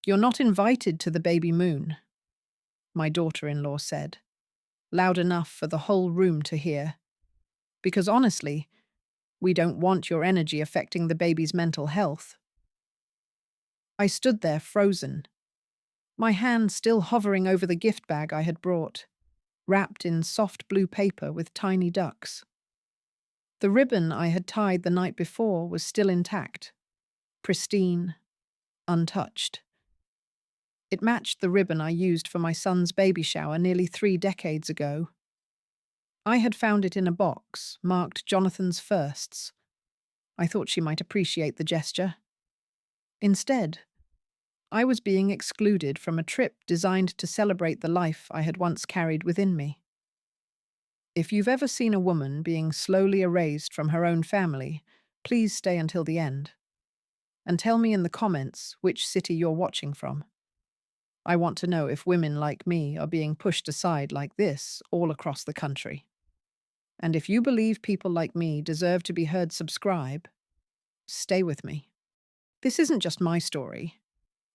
You're not invited to the baby moon, my daughter-in-law said, loud enough for the whole room to hear. Because honestly, we don't want your energy affecting the baby's mental health. I stood there frozen, my hand still hovering over the gift bag I had brought, wrapped in soft blue paper with tiny ducks. The ribbon I had tied the night before was still intact, pristine, untouched. It matched the ribbon I used for my son's baby shower nearly 3 decades ago. I had found it in a box marked Jonathan's firsts. I thought she might appreciate the gesture. Instead, I was being excluded from a trip designed to celebrate the life I had once carried within me. If you've ever seen a woman being slowly erased from her own family, please stay until the end. And tell me in the comments which city you're watching from. I want to know if women like me are being pushed aside like this all across the country. And if you believe people like me deserve to be heard, subscribe. Stay with me. This isn't just my story.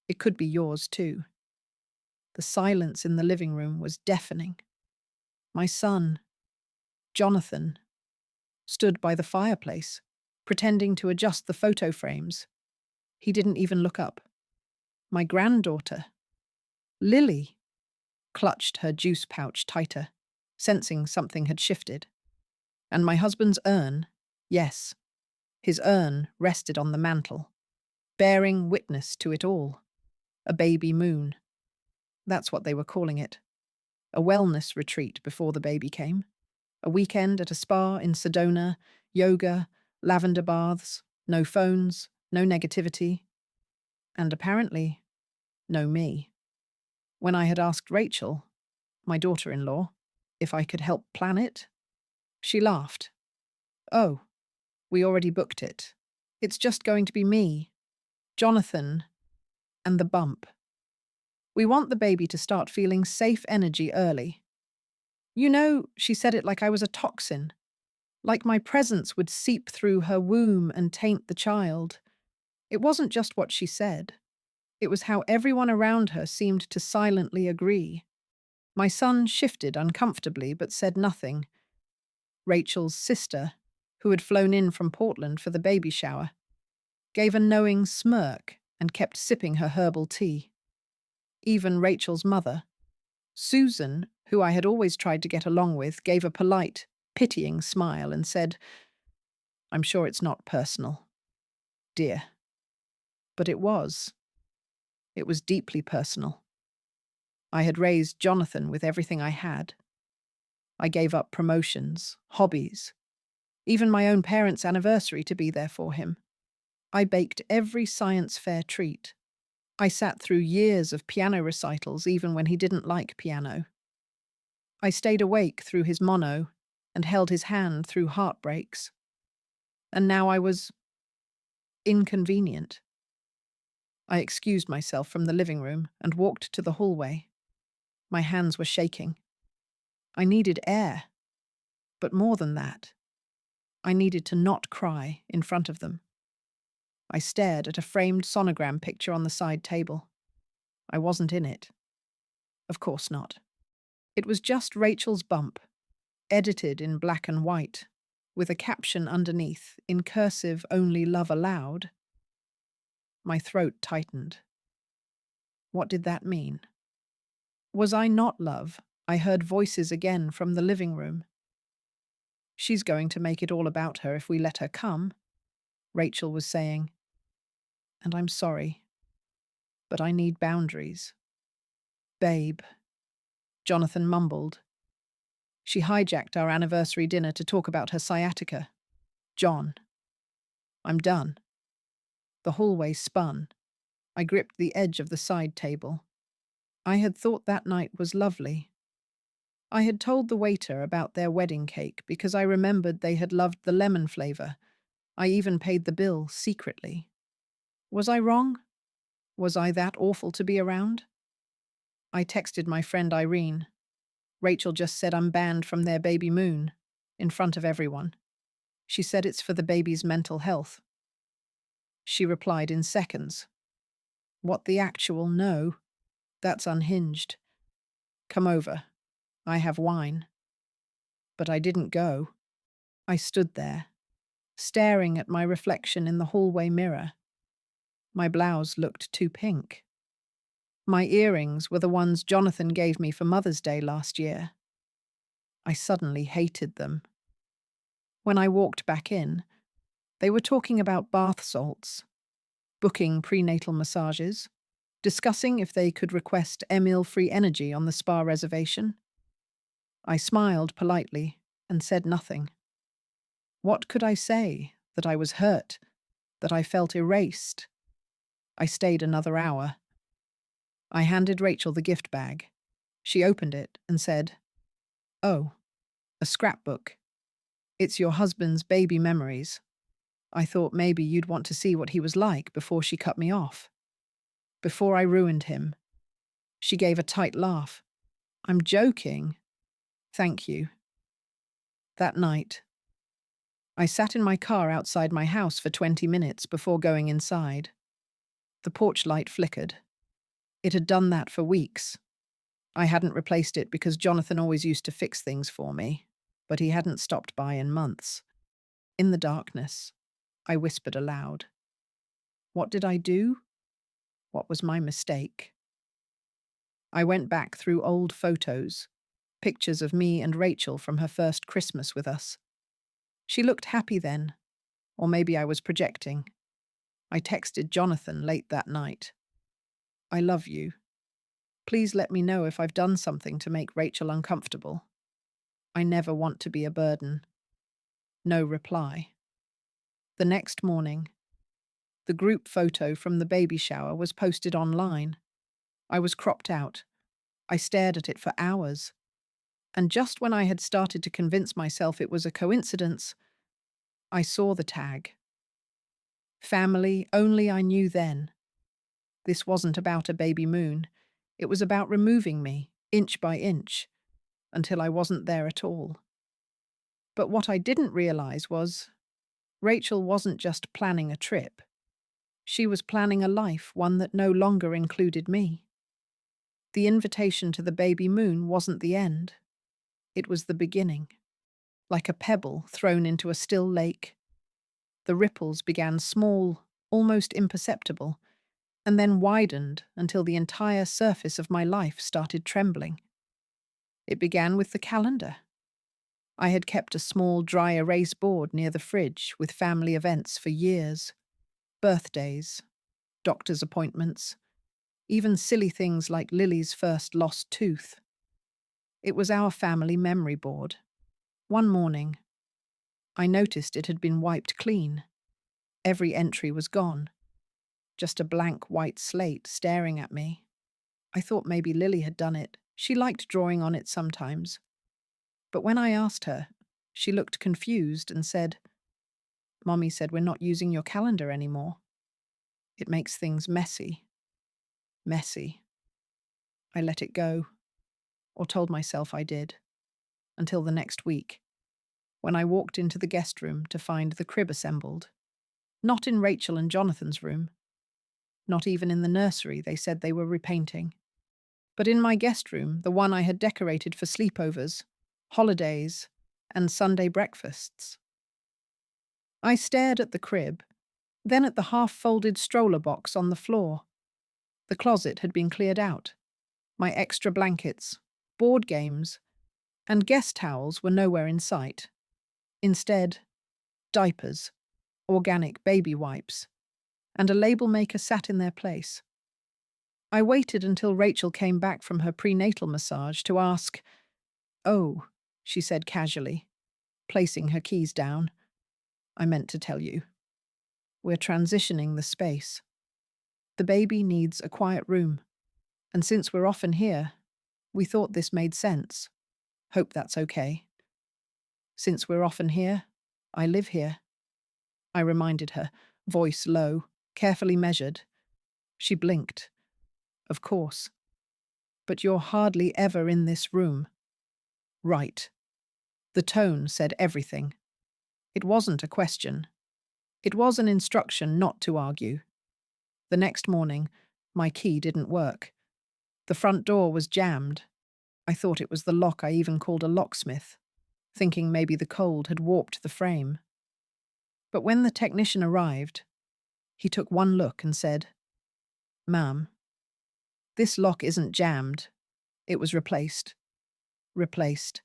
It could be yours too. The silence in the living room was deafening. My son, Jonathan, stood by the fireplace, pretending to adjust the photo frames. He didn't even look up. My granddaughter, Lily, clutched her juice pouch tighter, sensing something had shifted. And my husband's urn, yes, his urn rested on the mantel, bearing witness to it all. A baby moon. That's what they were calling it. A wellness retreat before the baby came. A weekend at a spa in Sedona, yoga, lavender baths, no phones, no negativity, and apparently, no me. When I had asked Rachel, my daughter-in-law, if I could help plan it, she laughed. Oh, we already booked it. It's just going to be me, Jonathan, and the bump. We want the baby to start feeling safe energy early. You know, she said it like I was a toxin, like my presence would seep through her womb and taint the child. It wasn't just what she said. It was how everyone around her seemed to silently agree. My son shifted uncomfortably but said nothing. Rachel's sister, who had flown in from Portland for the baby shower, gave a knowing smirk and kept sipping her herbal tea. Even Rachel's mother, Susan, who I had always tried to get along with, gave a polite, pitying smile and said, "I'm sure it's not personal, dear." But it was. It was deeply personal. I had raised Jonathan with everything I had. I gave up promotions, hobbies, even my own parents' anniversary to be there for him. I baked every science fair treat. I sat through years of piano recitals even when he didn't like piano. I stayed awake through his mono and held his hand through heartbreaks. And now I was inconvenient. I excused myself from the living room and walked to the hallway. My hands were shaking. I needed air. But more than that, I needed to not cry in front of them. I stared at a framed sonogram picture on the side table. I wasn't in it. Of course not. It was just Rachel's bump, edited in black and white, with a caption underneath, in cursive "Only love allowed." My throat tightened. What did that mean? Was I not love? I heard voices again from the living room. "She's going to make it all about her if we let her come," Rachel was saying. "And I'm sorry, but I need boundaries." "Babe," Jonathan mumbled. She hijacked our anniversary dinner to talk about her sciatica. "John, I'm done." The hallway spun. I gripped the edge of the side table. I had thought that night was lovely. I had told the waiter about their wedding cake because I remembered they had loved the lemon flavor. I even paid the bill secretly. Was I wrong? Was I that awful to be around? I texted my friend Irene. Rachel just said I'm banned from their baby moon, in front of everyone. She said it's for the baby's mental health. She replied in seconds. What the actual no? That's unhinged. Come over. I have wine. But I didn't go. I stood there, staring at my reflection in the hallway mirror. My blouse looked too pink. My earrings were the ones Jonathan gave me for Mother's Day last year. I suddenly hated them. When I walked back in, they were talking about bath salts, booking prenatal massages, discussing if they could request Emil-free energy on the spa reservation. I smiled politely and said nothing. What could I say? That I was hurt? That I felt erased? I stayed another hour. I handed Rachel the gift bag. She opened it and said, "Oh, a scrapbook. It's your husband's baby memories. I thought maybe you'd want to see what he was like before she cut me off. Before I ruined him." She gave a tight laugh. "I'm joking. Thank you." That night, I sat in my car outside my house for 20 minutes before going inside. The porch light flickered. It had done that for weeks. I hadn't replaced it because Jonathan always used to fix things for me, but he hadn't stopped by in months. In the darkness, I whispered aloud. What did I do? What was my mistake? I went back through old photos, pictures of me and Rachel from her first Christmas with us. She looked happy then, or maybe I was projecting. I texted Jonathan late that night. I love you. Please let me know if I've done something to make Rachel uncomfortable. I never want to be a burden. No reply. The next morning, the group photo from the baby shower was posted online. I was cropped out. I stared at it for hours. And just when I had started to convince myself it was a coincidence, I saw the tag. Family only I knew then. This wasn't about a baby moon. It was about removing me, inch by inch, until I wasn't there at all. But what I didn't realize was Rachel wasn't just planning a trip. She was planning a life, one that no longer included me. The invitation to the baby moon wasn't the end. It was the beginning. Like a pebble thrown into a still lake. The ripples began small, almost imperceptible, and then widened until the entire surface of my life started trembling. It began with the calendar. I had kept a small dry erase board near the fridge with family events for years. Birthdays, doctor's appointments, even silly things like Lily's first lost tooth. It was our family memory board. One morning, I noticed it had been wiped clean. Every entry was gone. Just a blank white slate staring at me. I thought maybe Lily had done it. She liked drawing on it sometimes. But when I asked her, she looked confused and said, "Mommy said we're not using your calendar anymore. It makes things messy." Messy. I let it go, or told myself I did, until the next week, when I walked into the guest room to find the crib assembled. Not in Rachel and Jonathan's room. Not even in the nursery they said they were repainting. But in my guest room, the one I had decorated for sleepovers, holidays, and Sunday breakfasts. I stared at the crib, then at the half-folded stroller box on the floor. The closet had been cleared out. My extra blankets, board games, and guest towels were nowhere in sight. Instead, diapers, organic baby wipes, and a label maker sat in their place. I waited until Rachel came back from her prenatal massage to ask, "Oh," she said casually, placing her keys down. "I meant to tell you. We're transitioning the space. The baby needs a quiet room, and since we're often here, we thought this made sense. Hope that's okay." "Since we're often here, I live here," I reminded her, voice low, carefully measured. She blinked. "Of course. But you're hardly ever in this room." "Right." The tone said everything. It wasn't a question. It was an instruction not to argue. The next morning, My key didn't work. The front door was jammed. I thought it was the lock. I even called a locksmith, thinking maybe the cold had warped the frame. But when the technician arrived, he took one look and said, "Ma'am, this lock isn't jammed. It was replaced." Replaced.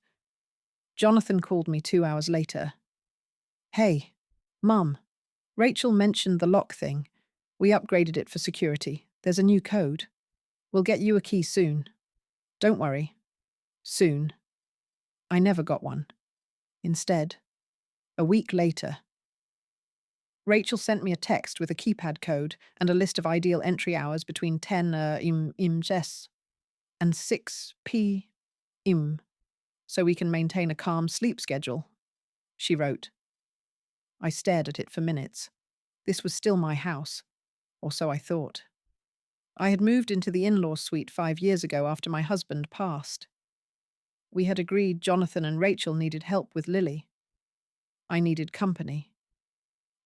Jonathan called me 2 hours later. "Hey, Mum, Rachel mentioned the lock thing. We upgraded it for security. There's a new code. We'll get you a key soon. Don't worry. Soon." I never got one. Instead, a week later, Rachel sent me a text with a keypad code and a list of ideal entry hours between 10 im and 6 p.m. so we can maintain a calm sleep schedule, she wrote. I stared at it for minutes. This was still my house, or so I thought. I had moved into the in-law suite 5 years ago after my husband passed. We had agreed Jonathan and Rachel needed help with Lily. I needed company.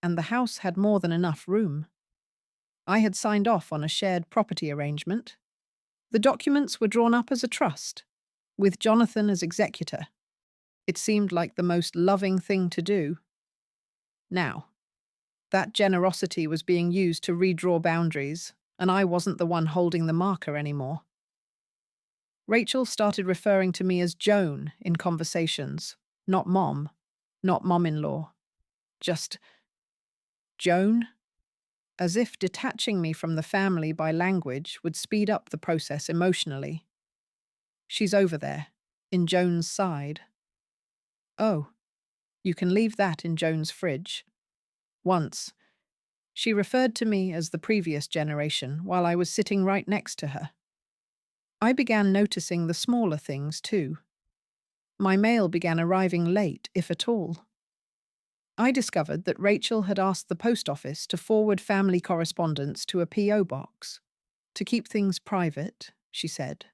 And the house had more than enough room. I had signed off on a shared property arrangement. The documents were drawn up as a trust, with Jonathan as executor. It seemed like the most loving thing to do. Now, that generosity was being used to redraw boundaries, and I wasn't the one holding the marker anymore. Rachel started referring to me as Joan in conversations, not Mom, not Mom-in-law. Just Joan? As if detaching me from the family by language would speed up the process emotionally. She's over there, in Joan's side. Oh, you can leave that in Joan's fridge. Once, she referred to me as the previous generation while I was sitting right next to her. I began noticing the smaller things too. My mail began arriving late, if at all. I discovered that Rachel had asked the post office to forward family correspondence to a P.O. box. To keep things private, she said.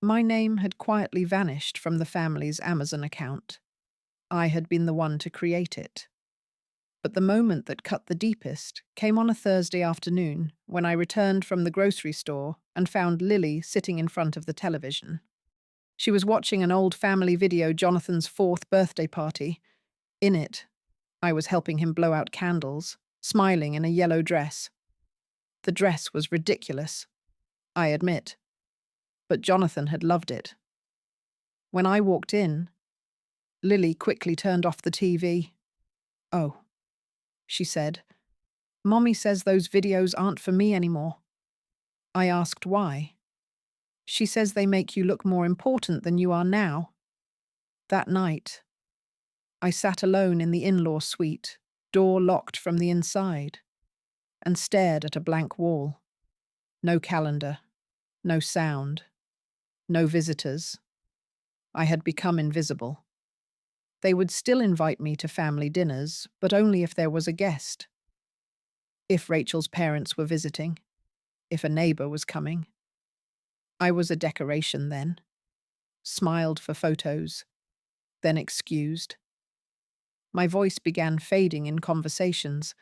My name had quietly vanished from the family's Amazon account. I had been the one to create it. But the moment that cut the deepest came on a Thursday afternoon when I returned from the grocery store and found Lily sitting in front of the television. She was watching an old family video, Jonathan's 4th birthday party. In it, I was helping him blow out candles, smiling in a yellow dress. The dress was ridiculous, I admit, but Jonathan had loved it. When I walked in, Lily quickly turned off the TV. "Oh," she said, "Mommy says those videos aren't for me anymore." I asked why. She says they make you look more important than you are now. That night, I sat alone in the in-law suite, door locked from the inside, and stared at a blank wall. No calendar, no sound, no visitors. I had become invisible. They would still invite me to family dinners, but only if there was a guest. If Rachel's parents were visiting, if a neighbor was coming. I was a decoration then. Smiled for photos, then excused. My voice began fading in conversations.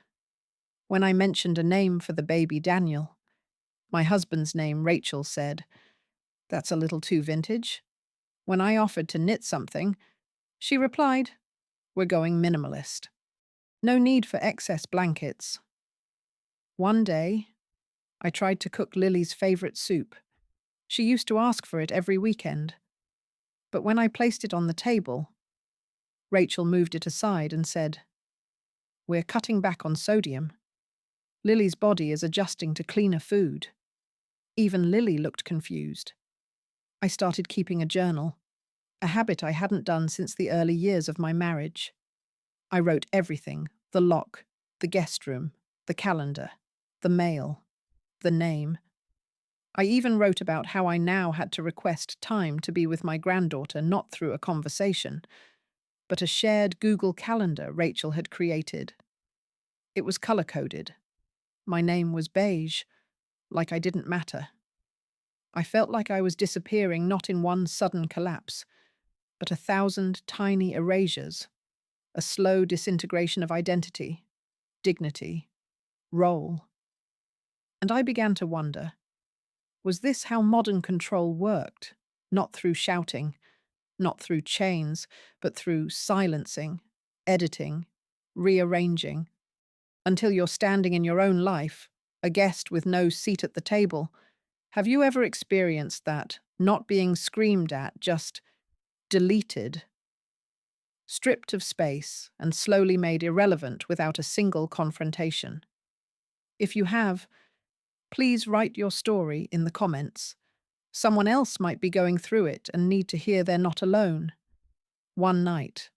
When I mentioned a name for the baby Daniel, my husband's name Rachel said, "That's a little too vintage." When I offered to knit something, she replied, "We're going minimalist. No need for excess blankets." One day, I tried to cook Lily's favorite soup. She used to ask for it every weekend. But when I placed it on the table, Rachel moved it aside and said, "We're cutting back on sodium. Lily's body is adjusting to cleaner food." Even Lily looked confused. I started keeping a journal, a habit I hadn't done since the early years of my marriage. I wrote everything: the lock, the guest room, the calendar, the mail, the name. I even wrote about how I now had to request time to be with my granddaughter, not through a conversation, but a shared Google Calendar Rachel had created. It was color-coded. My name was beige, like I didn't matter. I felt like I was disappearing not in one sudden collapse, but 1,000 tiny erasures, a slow disintegration of identity, dignity, role. And I began to wonder, was this how modern control worked? Not through shouting, not through chains, but through silencing, editing, rearranging, until you're standing in your own life, a guest with no seat at the table. Have you ever experienced that? Not being screamed at, just deleted, stripped of space, and slowly made irrelevant without a single confrontation. If you have, please write your story in the comments. Someone else might be going through it and need to hear they're not alone. One night,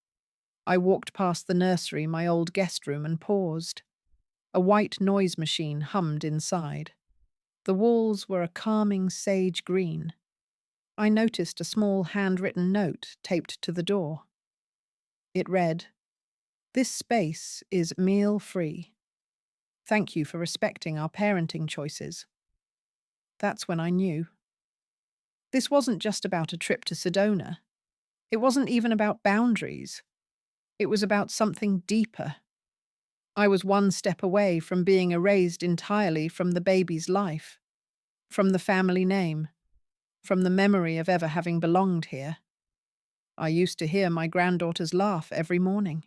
I walked past the nursery, my old guest room, and paused. A white noise machine hummed inside. The walls were a calming sage green. I noticed a small handwritten note taped to the door. It read, "This space is meal-free. Thank you for respecting our parenting choices." That's when I knew. This wasn't just about a trip to Sedona. It wasn't even about boundaries. It was about something deeper. I was one step away from being erased entirely from the baby's life, from the family name, from the memory of ever having belonged here. I used to hear my granddaughter's laugh every morning.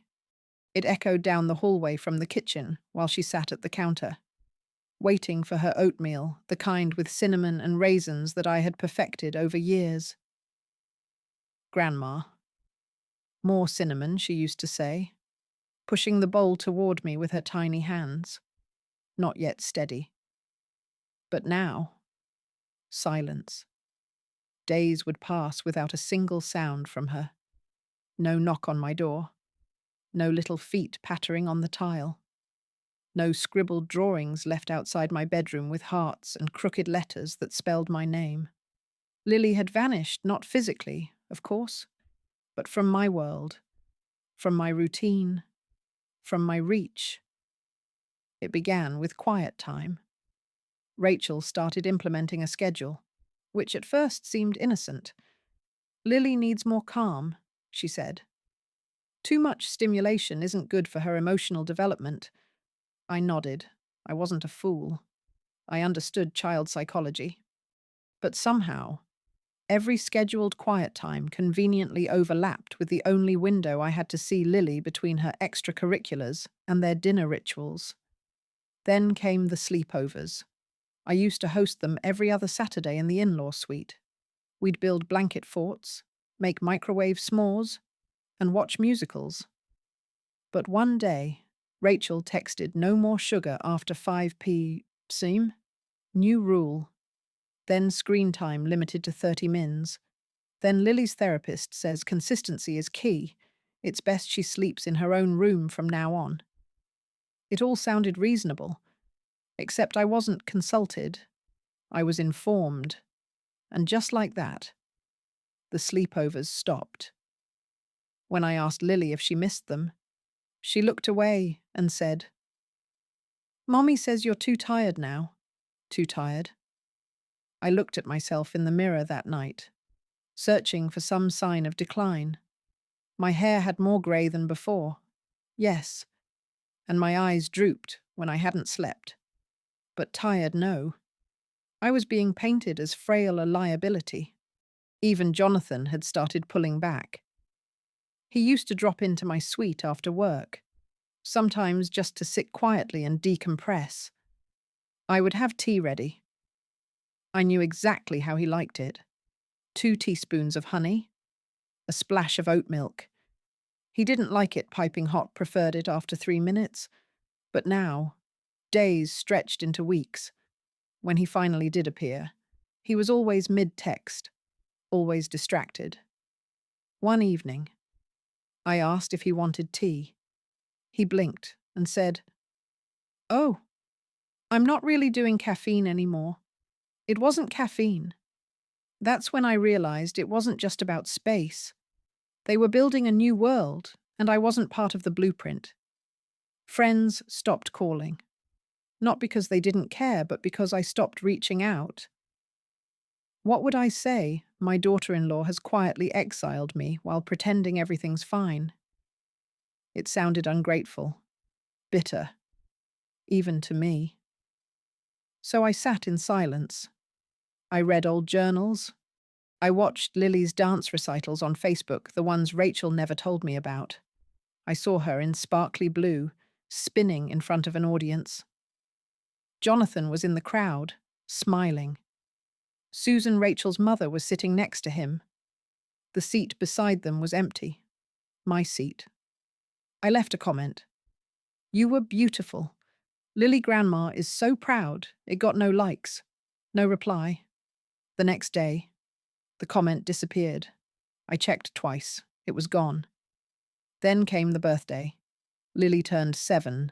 It echoed down the hallway from the kitchen while she sat at the counter, waiting for her oatmeal, the kind with cinnamon and raisins that I had perfected over years. "Grandma." "More cinnamon," she used to say, pushing the bowl toward me with her tiny hands. Not yet steady. But now, silence. Days would pass without a single sound from her. No knock on my door. No little feet pattering on the tile. No scribbled drawings left outside my bedroom with hearts and crooked letters that spelled my name. Lily had vanished, not physically, of course, but from my world, from my routine, from my reach. It began with quiet time. Rachel started implementing a schedule, which at first seemed innocent. "Lily needs more calm," she said. "Too much stimulation isn't good for her emotional development." I nodded. I wasn't a fool. I understood child psychology. But somehow, every scheduled quiet time conveniently overlapped with the only window I had to see Lily between her extracurriculars and their dinner rituals. Then came the sleepovers. I used to host them every other Saturday in the in-law suite. We'd build blanket forts, make microwave s'mores, and watch musicals. But one day, Rachel texted no more sugar after 5 p.m. New rule. Then screen time limited to 30 mins. Then Lily's therapist says consistency is key. It's best she sleeps in her own room from now on. It all sounded reasonable, except I wasn't consulted. I was informed. And just like that, the sleepovers stopped. When I asked Lily if she missed them, she looked away and said, "Mommy says you're too tired now." Too tired? I looked at myself in the mirror that night, searching for some sign of decline. My hair had more grey than before. Yes. And my eyes drooped when I hadn't slept. But tired, no. I was being painted as frail a liability. Even Jonathan had started pulling back. He used to drop into my suite after work, sometimes just to sit quietly and decompress. I would have tea ready. I knew exactly how he liked it. 2 teaspoons of honey, a splash of oat milk. He didn't like it piping hot, preferred it after 3 minutes. But now, days stretched into weeks. When he finally did appear, he was always mid-text, always distracted. One evening, I asked if he wanted tea. He blinked and said, "Oh, I'm not really doing caffeine anymore." It wasn't caffeine. That's when I realized it wasn't just about space. They were building a new world, and I wasn't part of the blueprint. Friends stopped calling. Not because they didn't care, but because I stopped reaching out. What would I say? My daughter-in-law has quietly exiled me while pretending everything's fine. It sounded ungrateful, bitter, even to me. So I sat in silence. I read old journals. I watched Lily's dance recitals on Facebook, the ones Rachel never told me about. I saw her in sparkly blue, spinning in front of an audience. Jonathan was in the crowd, smiling. Susan, Rachel's mother, was sitting next to him. The seat beside them was empty. My seat. I left a comment. "You were beautiful. Lily Grandma is so proud." It got no likes. No reply. The next day, the comment disappeared. I checked twice. It was gone. Then came the birthday. Lily turned 7.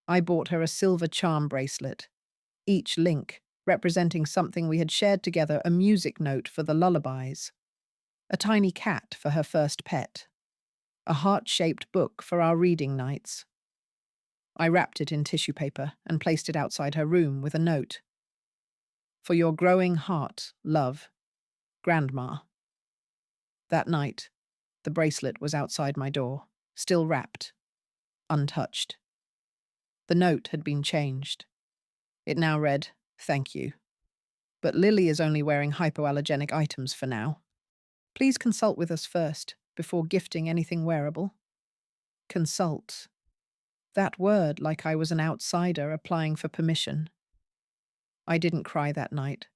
I bought her a silver charm bracelet, each link representing something we had shared together, a music note for the lullabies, a tiny cat for her first pet, a heart-shaped book for our reading nights. I wrapped it in tissue paper and placed it outside her room with a note. "For your growing heart, love, Grandma." That night, the bracelet was outside my door, still wrapped, untouched. The note had been changed. It now read, "Thank you. But Lily is only wearing hypoallergenic items for now. Please consult with us first, before gifting anything wearable." Consult. That word, like I was an outsider applying for permission. I didn't cry that night.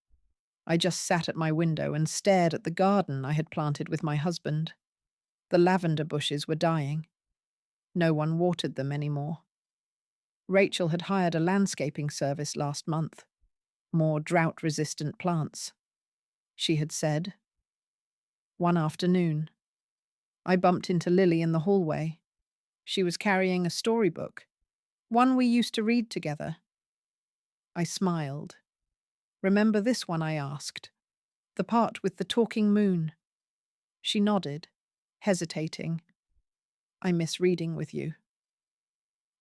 I just sat at my window and stared at the garden I had planted with my husband. The lavender bushes were dying. No one watered them anymore. Rachel had hired a landscaping service last month. More drought-resistant plants. She had said. One afternoon, I bumped into Lily in the hallway. She was carrying a storybook, one we used to read together. I smiled. "Remember this one?" I asked. "The part with the talking moon." She nodded, hesitating. "I miss reading with you."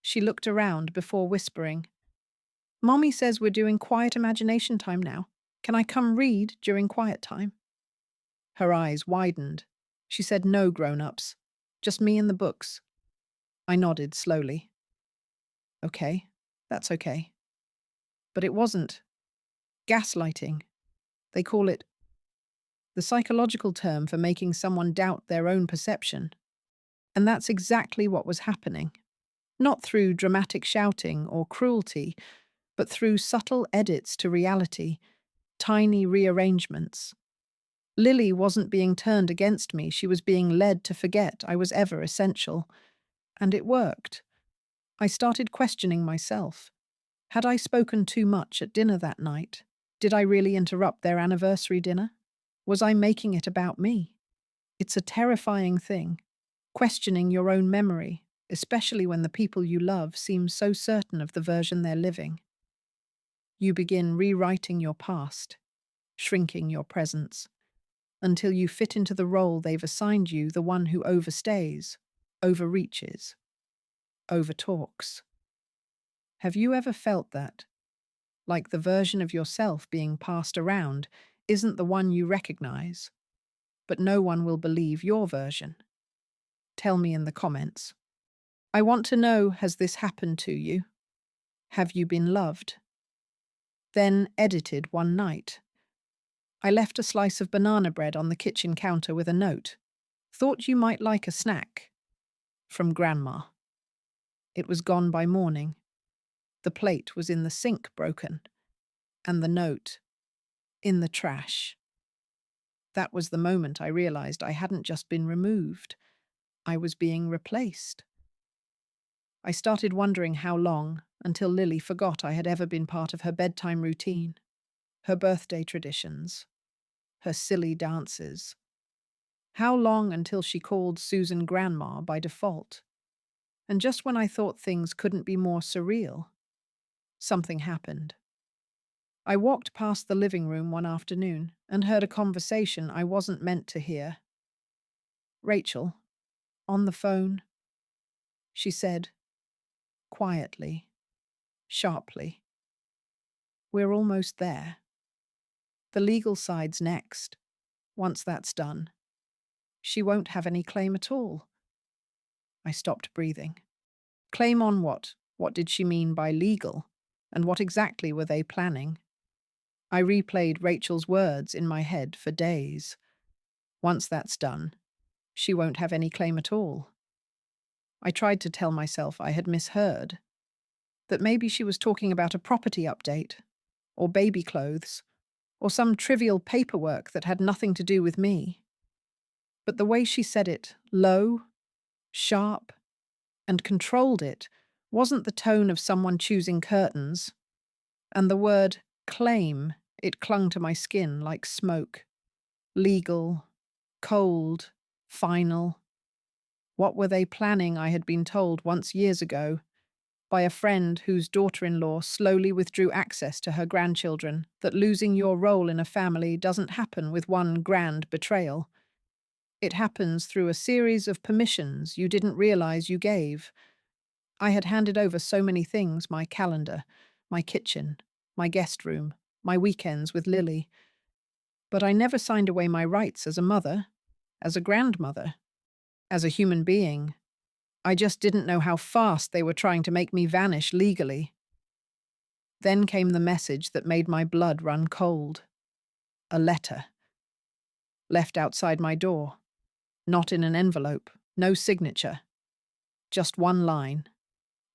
She looked around before whispering, "Mommy says we're doing quiet imagination time now. Can I come read during quiet time?" Her eyes widened. She said, "No grown-ups, just me and the books." I nodded slowly. "Okay, that's okay." But it wasn't. Gaslighting. They call it the psychological term for making someone doubt their own perception. And that's exactly what was happening. Not through dramatic shouting or cruelty, but through subtle edits to reality, tiny rearrangements. Lily wasn't being turned against me, she was being led to forget I was ever essential. And it worked. I started questioning myself. Had I spoken too much at dinner that night? Did I really interrupt their anniversary dinner? Was I making it about me? It's a terrifying thing, questioning your own memory, especially when the people you love seem so certain of the version they're living. You begin rewriting your past, shrinking your presence, until you fit into the role they've assigned you, the one who overstays, overreaches, overtalks. Have you ever felt that? Like the version of yourself being passed around isn't the one you recognize, but no one will believe your version. Tell me in the comments. I want to know, has this happened to you? Have you been loved? Then edited one night. I left a slice of banana bread on the kitchen counter with a note. "Thought you might like a snack." From Grandma. It was gone by morning. The plate was in the sink, broken, and the note in the trash. That was the moment I realized I hadn't just been removed. I was being replaced. I started wondering how long, until Lily forgot I had ever been part of her bedtime routine, her birthday traditions, her silly dances. How long until she called Susan Grandma by default? And just when I thought things couldn't be more surreal, something happened. I walked past the living room one afternoon and heard a conversation I wasn't meant to hear. "Rachel, on the phone," she said, quietly, sharply. "We're almost there. The legal side's next. Once that's done, she won't have any claim at all." I stopped breathing. Claim on what? What did she mean by legal? And what exactly were they planning? I replayed Rachel's words in my head for days. Once that's done, she won't have any claim at all. I tried to tell myself I had misheard, that maybe she was talking about a property update, or baby clothes, or some trivial paperwork that had nothing to do with me. But the way she said it, low, sharp, and controlled it, wasn't the tone of someone choosing curtains, and the word claim, it clung to my skin like smoke. Legal, cold, final. What were they planning, I had been told once years ago, by a friend whose daughter-in-law slowly withdrew access to her grandchildren, that losing your role in a family doesn't happen with one grand betrayal. It happens through a series of permissions you didn't realize you gave. I had handed over so many things, my calendar, my kitchen, my guest room, my weekends with Lily. But I never signed away my rights as a mother, as a grandmother, as a human being. I just didn't know how fast they were trying to make me vanish legally. Then came the message that made my blood run cold. A letter. Left outside my door. Not in an envelope. No signature. Just one line.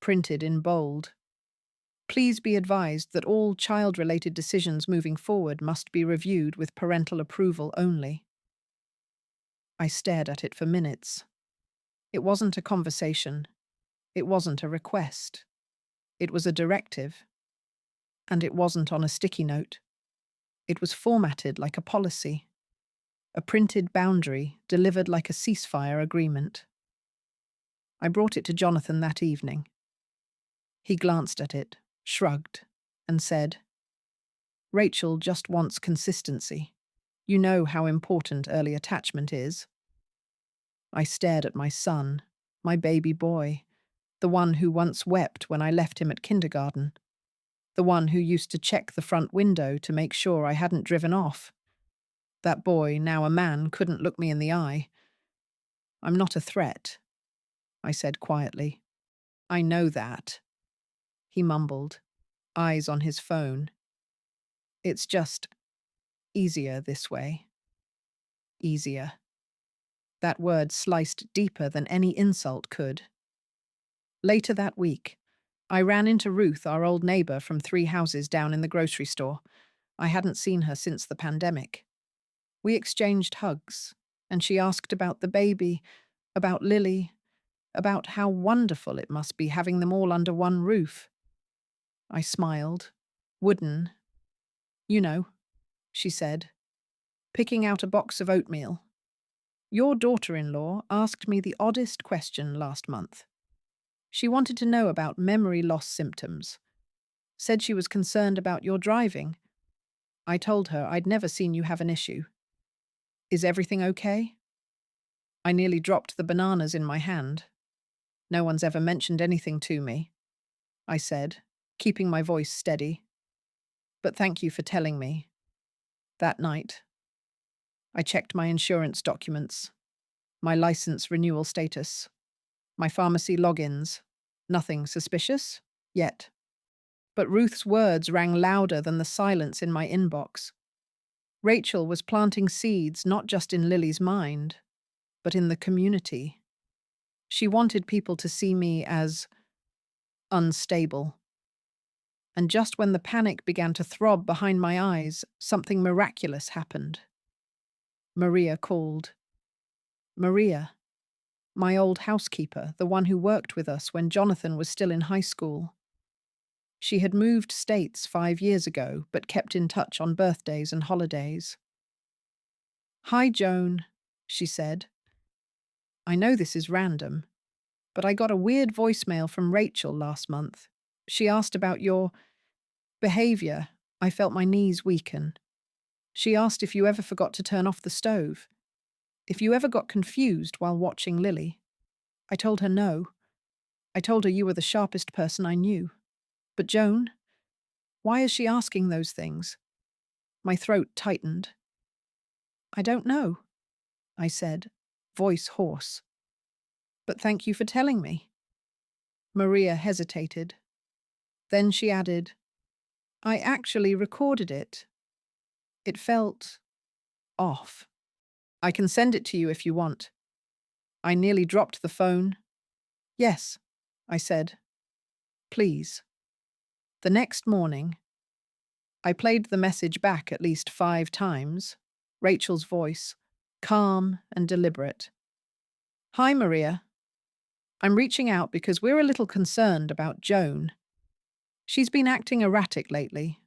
Printed in bold. Please be advised that all child-related decisions moving forward must be reviewed with parental approval only. I stared at it for minutes. It wasn't a conversation. It wasn't a request. It was a directive. And it wasn't on a sticky note. It was formatted like a policy. A printed boundary delivered like a ceasefire agreement. I brought it to Jonathan that evening. He glanced at it, shrugged, and said, "Rachel just wants consistency. You know how important early attachment is." I stared at my son, my baby boy, the one who once wept when I left him at kindergarten, the one who used to check the front window to make sure I hadn't driven off. That boy, now a man, couldn't look me in the eye. "I'm not a threat," I said quietly. "I know that," he mumbled, eyes on his phone. "It's just easier this way." Easier. That word sliced deeper than any insult could. Later that week, I ran into Ruth, our old neighbor from 3 houses down in the grocery store. I hadn't seen her since the pandemic. We exchanged hugs, and she asked about the baby, about Lily, about how wonderful it must be having them all under one roof. I smiled. "Wooden. You know," she said, picking out a box of oatmeal. "Your daughter-in-law asked me the oddest question last month. She wanted to know about memory loss symptoms. Said she was concerned about your driving. I told her I'd never seen you have an issue. Is everything okay?" I nearly dropped the bananas in my hand. "No one's ever mentioned anything to me," I said, keeping my voice steady. "But thank you for telling me." That night, I checked my insurance documents, my license renewal status, my pharmacy logins. Nothing suspicious, yet. But Ruth's words rang louder than the silence in my inbox. Rachel was planting seeds not just in Lily's mind, but in the community. She wanted people to see me as unstable. And just when the panic began to throb behind my eyes, something miraculous happened. Maria called. Maria, my old housekeeper, the one who worked with us when Jonathan was still in high school. She had moved states 5 years ago, but kept in touch on birthdays and holidays. "Hi, Joan," she said. "I know this is random, but I got a weird voicemail from Rachel last month. She asked about your behavior." I felt my knees weaken. "She asked if you ever forgot to turn off the stove. If you ever got confused while watching Lily." I told her no. I told her you were the sharpest person I knew. "But Joan, why is she asking those things?" My throat tightened. "I don't know," I said, voice hoarse. "But thank you for telling me." Maria hesitated. Then she added, I actually recorded it. It felt off. I can send it to you if you want. I nearly dropped the phone. Yes, I said. Please. The next morning, I played the message back at least 5 times. Rachel's voice, calm and deliberate. Hi, Maria. I'm reaching out because we're a little concerned about Joan. She's been acting erratic lately,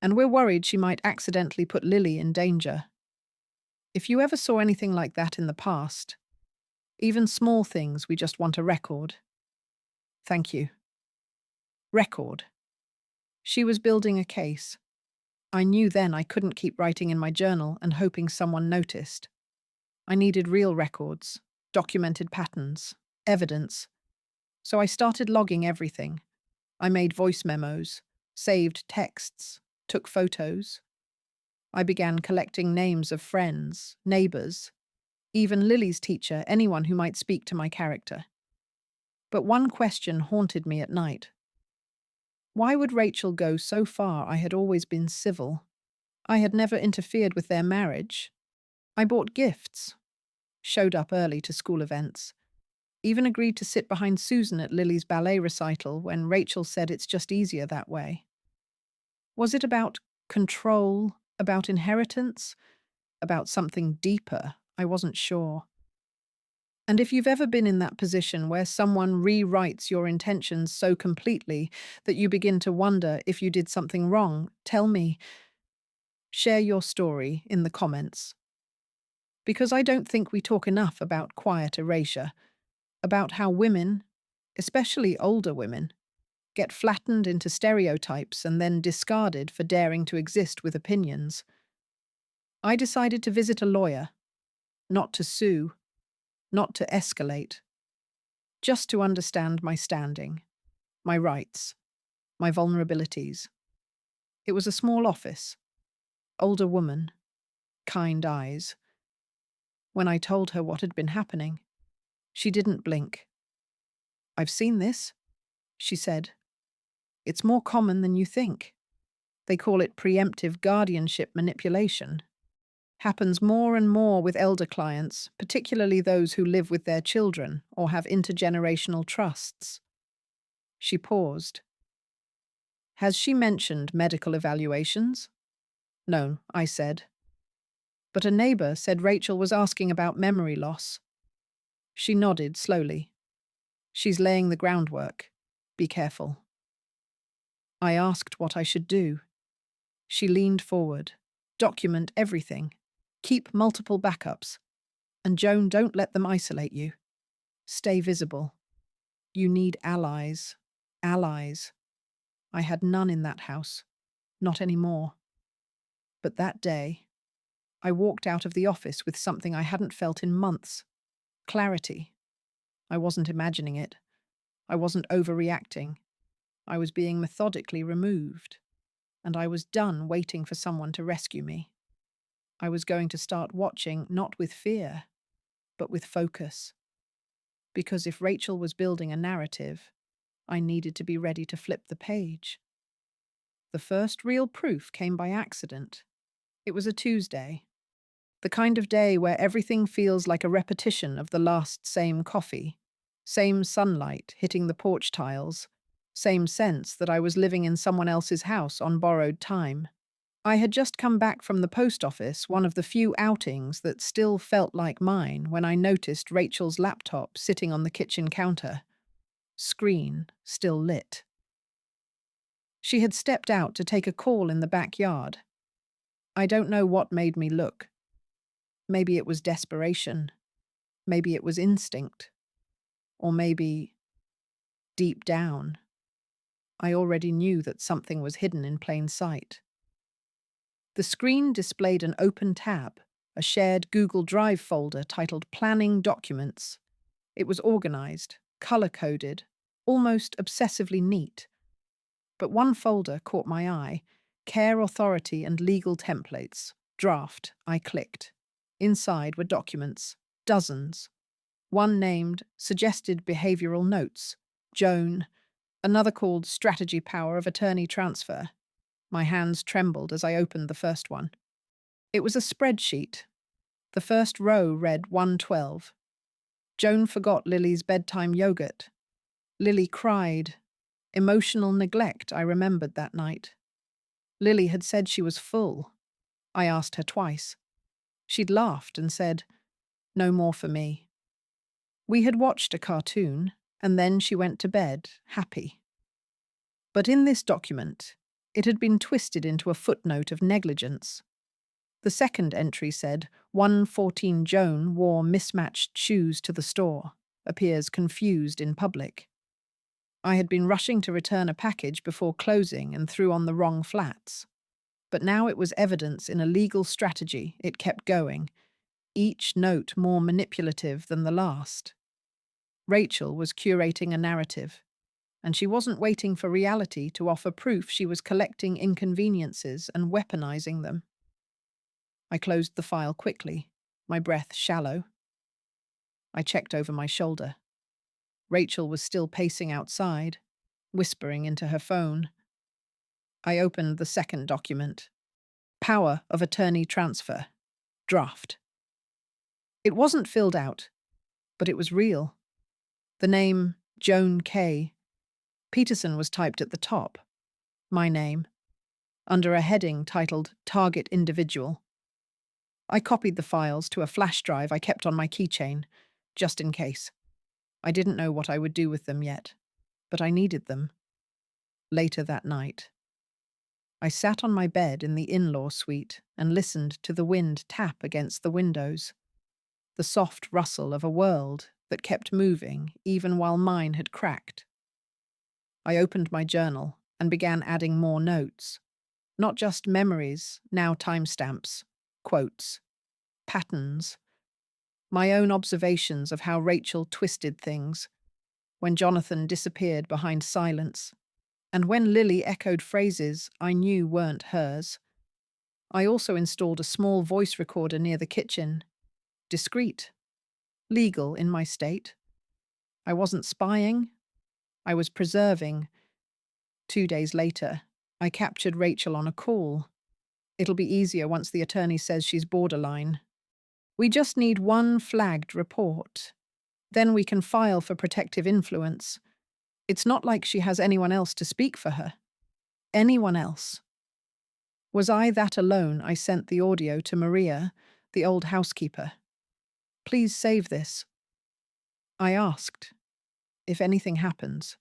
and we're worried she might accidentally put Lily in danger. If you ever saw anything like that in the past, even small things, we just want a record. Thank you. Record. She was building a case. I knew then I couldn't keep writing in my journal and hoping someone noticed. I needed real records, documented patterns, evidence. So I started logging everything. I made voice memos, saved texts, took photos. I began collecting names of friends, neighbors, even Lily's teacher, anyone who might speak to my character. But one question haunted me at night. Why would Rachel go so far? I had always been civil. I had never interfered with their marriage. I bought gifts, showed up early to school events, even agreed to sit behind Susan at Lily's ballet recital when Rachel said it's just easier that way. Was it about control, about inheritance, about something deeper? I wasn't sure. And if you've ever been in that position where someone rewrites your intentions so completely that you begin to wonder if you did something wrong, tell me. Share your story in the comments. Because I don't think we talk enough about quiet erasure, about how women, especially older women, get flattened into stereotypes and then discarded for daring to exist with opinions. I decided to visit a lawyer, not to sue, not to escalate, just to understand my standing, my rights, my vulnerabilities. It was a small office, older woman, kind eyes. When I told her what had been happening, she didn't blink. I've seen this, she said. It's more common than you think. They call it preemptive guardianship manipulation. Happens more and more with elder clients, particularly those who live with their children or have intergenerational trusts. She paused. Has she mentioned medical evaluations? No, I said. But a neighbor said Rachel was asking about memory loss. She nodded slowly. She's laying the groundwork. Be careful. I asked what I should do. She leaned forward. Document everything. Keep multiple backups. And Joan, don't let them isolate you. Stay visible. You need allies. Allies. I had none in that house. Not anymore. But that day, I walked out of the office with something I hadn't felt in months. Clarity. I wasn't imagining it. I wasn't overreacting. I was being methodically removed. And I was done waiting for someone to rescue me. I was going to start watching not with fear, but with focus. Because if Rachel was building a narrative, I needed to be ready to flip the page. The first real proof came by accident. It was a Tuesday. The kind of day where everything feels like a repetition of the last same coffee, same sunlight hitting the porch tiles, same sense that I was living in someone else's house on borrowed time. I had just come back from the post office, one of the few outings that still felt like mine, when I noticed Rachel's laptop sitting on the kitchen counter. Screen still lit. She had stepped out to take a call in the backyard. I don't know what made me look. Maybe it was desperation. Maybe it was instinct. Or maybe, deep down, I already knew that something was hidden in plain sight. The screen displayed an open tab, a shared Google Drive folder titled Planning Documents. It was organized, color-coded, almost obsessively neat. But one folder caught my eye: Care Authority and Legal Templates. Draft. I clicked. Inside were documents, dozens. One named Suggested Behavioral Notes, Joan. Another called Strategy Power of Attorney Transfer. My hands trembled as I opened the first one. It was a spreadsheet. The first row read 112. Joan forgot Lily's bedtime yogurt. Lily cried. Emotional neglect, I remembered that night. Lily had said she was full. I asked her twice. She'd laughed and said, "No more for me." We had watched a cartoon, and then she went to bed, happy. But in this document, it had been twisted into a footnote of negligence. The second entry said, 114 Joan wore mismatched shoes to the store, appears confused in public. I had been rushing to return a package before closing and threw on the wrong flats. But now it was evidence in a legal strategy. It kept going, each note more manipulative than the last. Rachel was curating a narrative, and she wasn't waiting for reality to offer proof. She was collecting inconveniences and weaponizing them. I closed the file quickly, my breath shallow. I checked over my shoulder. Rachel was still pacing outside, whispering into her phone. I opened the second document. Power of attorney transfer. Draft. It wasn't filled out, but it was real. The name, Joan K. Peterson, was typed at the top. My name, under a heading titled Target Individual. I copied the files to a flash drive I kept on my keychain, just in case. I didn't know what I would do with them yet, but I needed them. Later that night, I sat on my bed in the in-law suite and listened to the wind tap against the windows, the soft rustle of a world that kept moving even while mine had cracked. I opened my journal and began adding more notes, not just memories, now timestamps, quotes, patterns, my own observations of how Rachel twisted things, when Jonathan disappeared behind silence, and when Lily echoed phrases I knew weren't hers. I also installed a small voice recorder near the kitchen, discreet, legal in my state. I wasn't spying, I was preserving. 2 days later, I captured Rachel on a call. It'll be easier once the attorney says she's borderline. We just need one flagged report. Then we can file for protective influence. It's not like she has anyone else to speak for her. Anyone else. Was I that alone? I sent the audio to Maria, the old housekeeper. Please save this. I asked, if anything happens,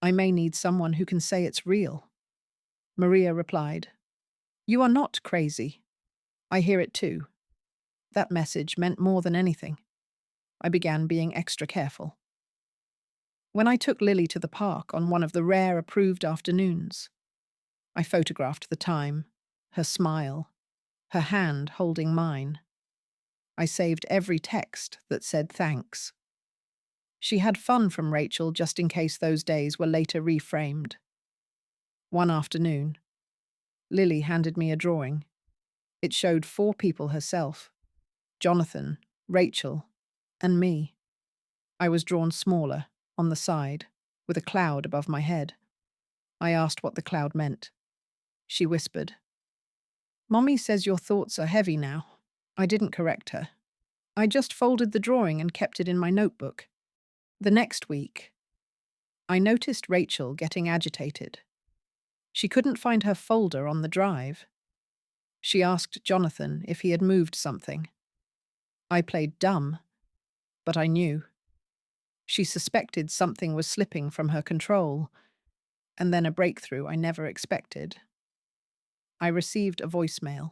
I may need someone who can say it's real. Maria replied, You are not crazy. I hear it too. That message meant more than anything. I began being extra careful. When I took Lily to the park on one of the rare approved afternoons, I photographed the time, her smile, her hand holding mine. I saved every text that said thanks. She had fun from Rachel just in case those days were later reframed. One afternoon, Lily handed me a drawing. It showed 4 people herself: Jonathan, Rachel, and me. I was drawn smaller, on the side, with a cloud above my head. I asked what the cloud meant. She whispered, Mommy says your thoughts are heavy now. I didn't correct her. I just folded the drawing and kept it in my notebook. The next week, I noticed Rachel getting agitated. She couldn't find her folder on the drive. She asked Jonathan if he had moved something. I played dumb, but I knew. She suspected something was slipping from her control, and then a breakthrough I never expected. I received a voicemail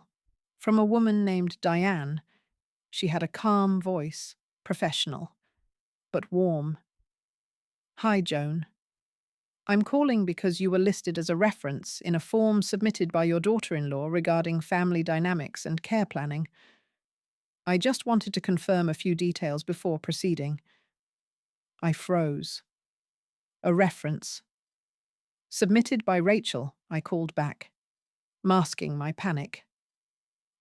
from a woman named Diane. She had a calm voice, professional, but warm. Hi, Joan. I'm calling because you were listed as a reference in a form submitted by your daughter-in-law regarding family dynamics and care planning. I just wanted to confirm a few details before proceeding. I froze. A reference. Submitted by Rachel, I called back, masking my panic.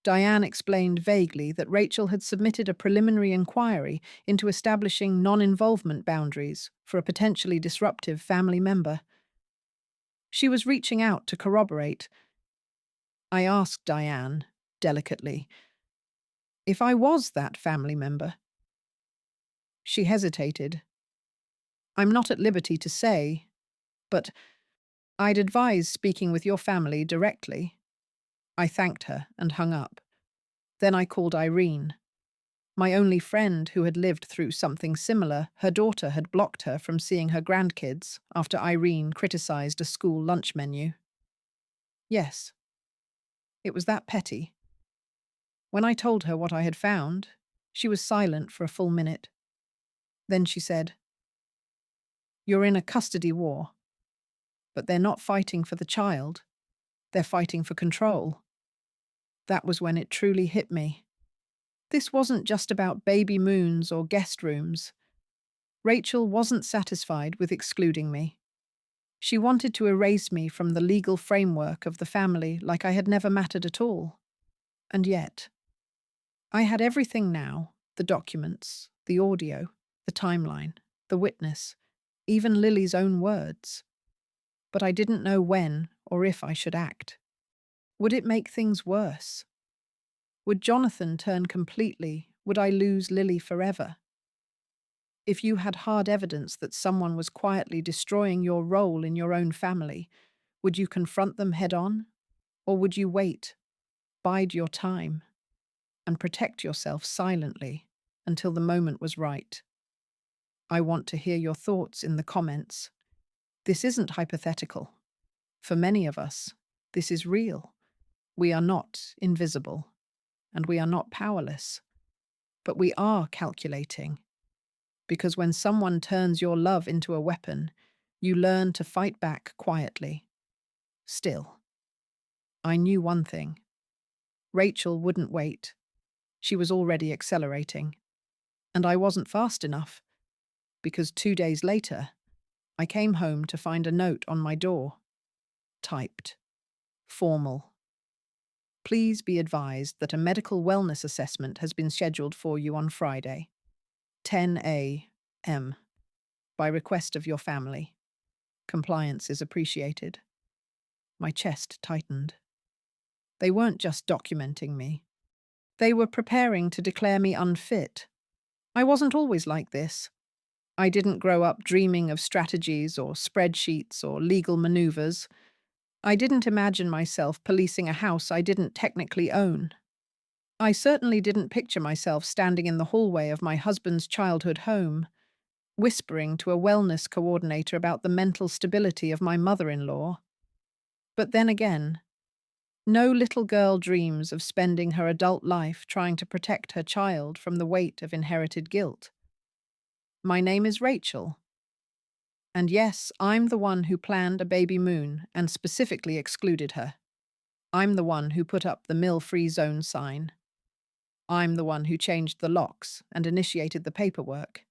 Diane explained vaguely that Rachel had submitted a preliminary inquiry into establishing non-involvement boundaries for a potentially disruptive family member. She was reaching out to corroborate. I asked Diane, delicately, if I was that family member. She hesitated. I'm not at liberty to say, but I'd advise speaking with your family directly. I thanked her and hung up. Then I called Irene. My only friend who had lived through something similar. Her daughter had blocked her from seeing her grandkids after Irene criticized a school lunch menu. Yes, it was that petty. When I told her what I had found, she was silent for a full minute. Then she said, "You're in a custody war, but they're not fighting for the child. They're fighting for control." That was when it truly hit me. This wasn't just about baby moons or guest rooms. Rachel wasn't satisfied with excluding me. She wanted to erase me from the legal framework of the family like I had never mattered at all. And yet, I had everything now: the documents, the audio, the timeline, the witness, even Lily's own words. But I didn't know when or if I should act. Would it make things worse? Would Jonathan turn completely? Would I lose Lily forever? If you had hard evidence that someone was quietly destroying your role in your own family, would you confront them head on? Or would you wait, bide your time, and protect yourself silently until the moment was right? I want to hear your thoughts in the comments. This isn't hypothetical. For many of us, this is real. We are not invisible, and we are not powerless, but we are calculating. Because when someone turns your love into a weapon, you learn to fight back quietly. Still, I knew one thing. Rachel wouldn't wait. She was already accelerating. And I wasn't fast enough, because 2 days later, I came home to find a note on my door. Typed. Formal. Please be advised that a medical wellness assessment has been scheduled for you on Friday, 10 a.m., by request of your family. Compliance is appreciated. My chest tightened. They weren't just documenting me. They were preparing to declare me unfit. I wasn't always like this. I didn't grow up dreaming of strategies or spreadsheets or legal maneuvers. I didn't imagine myself policing a house I didn't technically own. I certainly didn't picture myself standing in the hallway of my husband's childhood home, whispering to a wellness coordinator about the mental stability of my mother-in-law. But then again, no little girl dreams of spending her adult life trying to protect her child from the weight of inherited guilt. My name is Rachel. And yes, I'm the one who planned a baby moon and specifically excluded her. I'm the one who put up the mill-free zone sign. I'm the one who changed the locks and initiated the paperwork.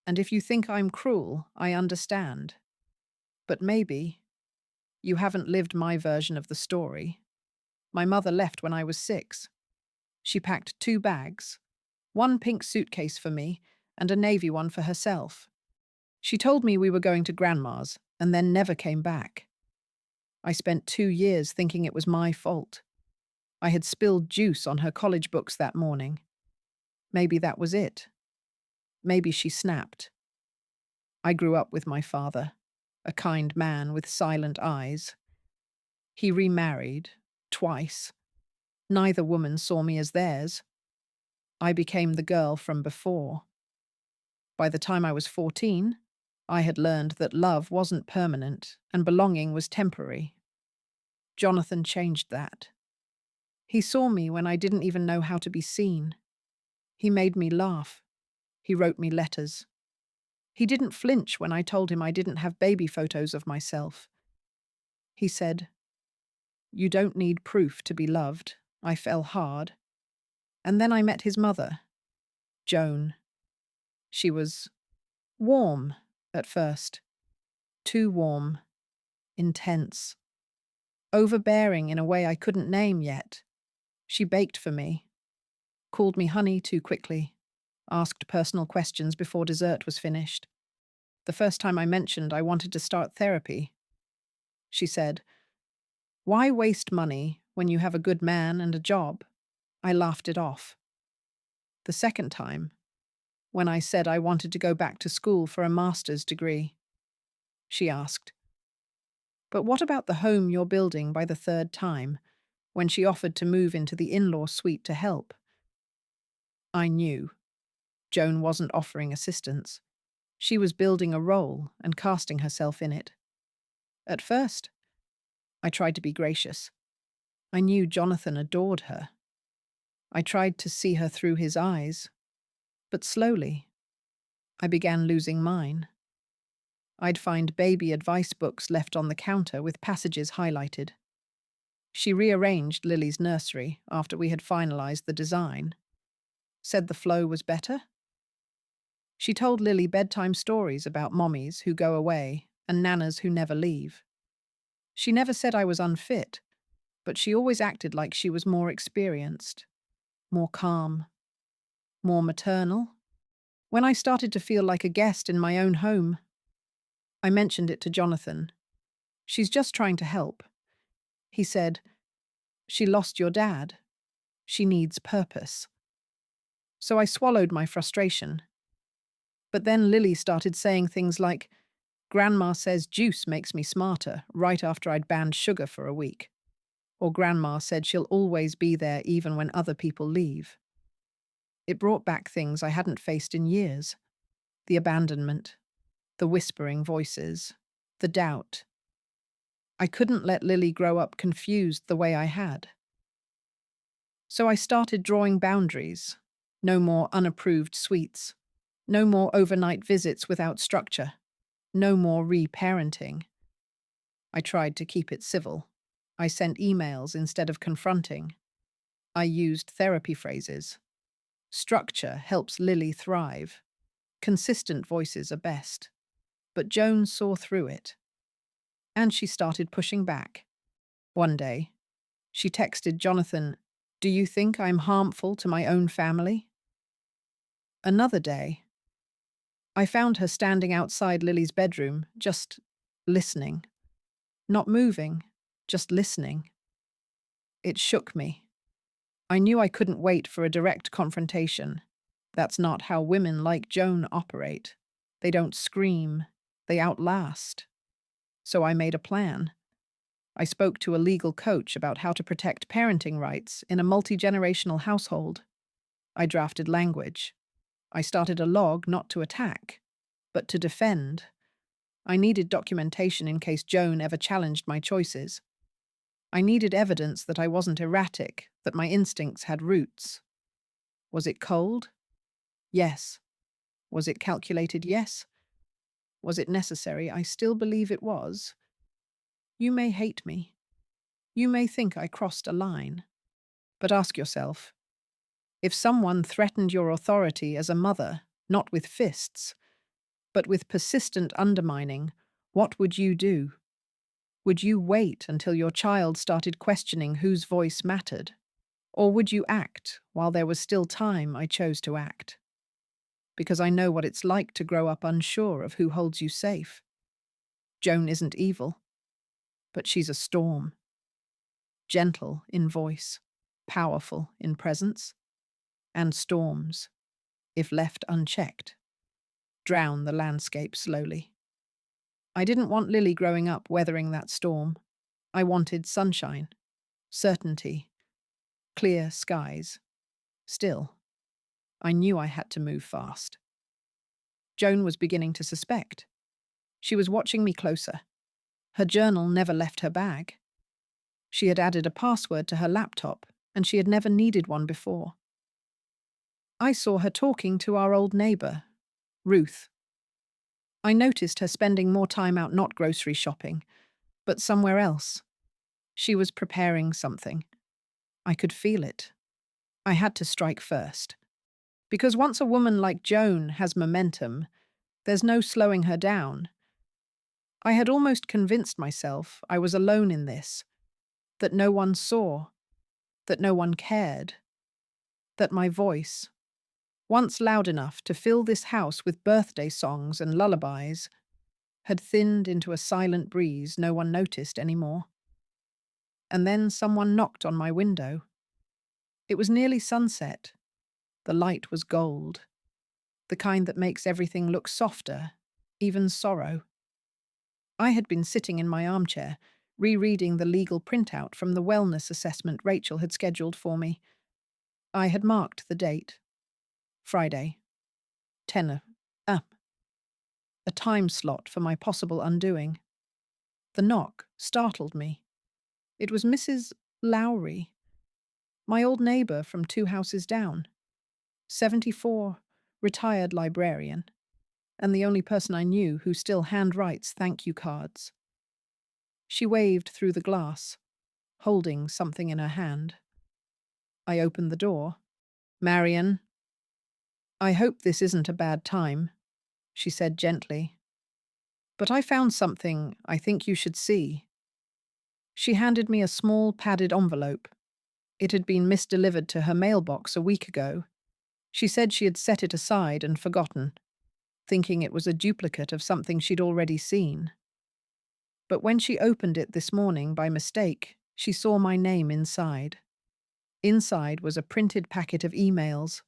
And if you think I'm cruel, I understand. But maybe you haven't lived my version of the story. My mother left when I was 6. She packed 2 bags, one pink suitcase for me and a navy one for herself. She told me we were going to Grandma's and then never came back. I spent 2 years thinking it was my fault. I had spilled juice on her college books that morning. Maybe that was it. Maybe she snapped. I grew up with my father, a kind man with silent eyes. He remarried, twice. Neither woman saw me as theirs. I became the girl from before. By the time I was 14, I had learned that love wasn't permanent and belonging was temporary. Jonathan changed that. He saw me when I didn't even know how to be seen. He made me laugh. He wrote me letters. He didn't flinch when I told him I didn't have baby photos of myself. He said, "You don't need proof to be loved." I fell hard. And then I met his mother, Joan. She was warm at first. Too warm. Intense. Overbearing in a way I couldn't name yet. She baked for me. Called me honey too quickly. Asked personal questions before dessert was finished. The first time I mentioned I wanted to start therapy, she said. Why waste money when you have a good man and a job? I laughed it off. The second time, when I said I wanted to go back to school for a master's degree, she asked, but what about the home you're building by the third time, when she offered to move into the in-law suite to help? I knew Joan wasn't offering assistance. She was building a role and casting herself in it. At first, I tried to be gracious. I knew Jonathan adored her. I tried to see her through his eyes, but slowly, I began losing mine. I'd find baby advice books left on the counter with passages highlighted. She rearranged Lily's nursery after we had finalized the design. Said the flow was better. She told Lily bedtime stories about mommies who go away and nanas who never leave. She never said I was unfit, but she always acted like she was more experienced, more calm, more maternal. When I started to feel like a guest in my own home, I mentioned it to Jonathan. She's just trying to help. He said, she lost your dad. She needs purpose. So I swallowed my frustration. But then Lily started saying things like, Grandma says juice makes me smarter, right after I'd banned sugar for a week. Or Grandma said she'll always be there even when other people leave. It brought back things I hadn't faced in years. The abandonment, the whispering voices, the doubt. I couldn't let Lily grow up confused the way I had. So I started drawing boundaries. No more unapproved sweets. No more overnight visits without structure. No more re-parenting. I tried to keep it civil. I sent emails instead of confronting. I used therapy phrases. Structure helps Lily thrive. Consistent voices are best. But Joan saw through it. And she started pushing back. One day, she texted Jonathan, "Do you think I'm harmful to my own family?" Another day, I found her standing outside Lily's bedroom, just listening. Not moving, just listening. It shook me. I knew I couldn't wait for a direct confrontation. That's not how women like Joan operate. They don't scream, they outlast. So I made a plan. I spoke to a legal coach about how to protect parenting rights in a multi-generational household. I drafted language. I started a log not to attack, but to defend. I needed documentation in case Joan ever challenged my choices. I needed evidence that I wasn't erratic, that my instincts had roots. Was it cold? Yes. Was it calculated? Yes. Was it necessary? I still believe it was. You may hate me. You may think I crossed a line. But ask yourself, if someone threatened your authority as a mother, not with fists, but with persistent undermining, what would you do? Would you wait until your child started questioning whose voice mattered? Or would you act while there was still time? I chose to act. Because I know what it's like to grow up unsure of who holds you safe. Joan isn't evil, but she's a storm. Gentle in voice, powerful in presence, and storms, if left unchecked, drown the landscape slowly. I didn't want Lily growing up weathering that storm. I wanted sunshine, certainty, clear skies. Still, I knew I had to move fast. Joan was beginning to suspect. She was watching me closer. Her journal never left her bag. She had added a password to her laptop, and she had never needed one before. I saw her talking to our old neighbor, Ruth. I noticed her spending more time out not grocery shopping, but somewhere else. She was preparing something. I could feel it. I had to strike first. Because once a woman like Joan has momentum, there's no slowing her down. I had almost convinced myself I was alone in this, that no one saw, that no one cared, that my voice, once loud enough to fill this house with birthday songs and lullabies, had thinned into a silent breeze no one noticed anymore. And then someone knocked on my window. It was nearly sunset. The light was gold, the kind that makes everything look softer, even sorrow. I had been sitting in my armchair, rereading the legal printout from the wellness assessment Rachel had scheduled for me. I had marked the date. Friday. 10 a time slot for my possible undoing. The knock startled me. It was Mrs. Lowry, my old neighbour from 2 houses down, 74, retired librarian, and the only person I knew who still handwrites thank you cards. She waved through the glass, holding something in her hand. I opened the door. "Marian, I hope this isn't a bad time," she said gently. "But I found something I think you should see." She handed me a small padded envelope. It had been misdelivered to her mailbox a week ago. She said she had set it aside and forgotten, thinking it was a duplicate of something she'd already seen. But when she opened it this morning by mistake, she saw my name inside. Inside was a printed packet of emails,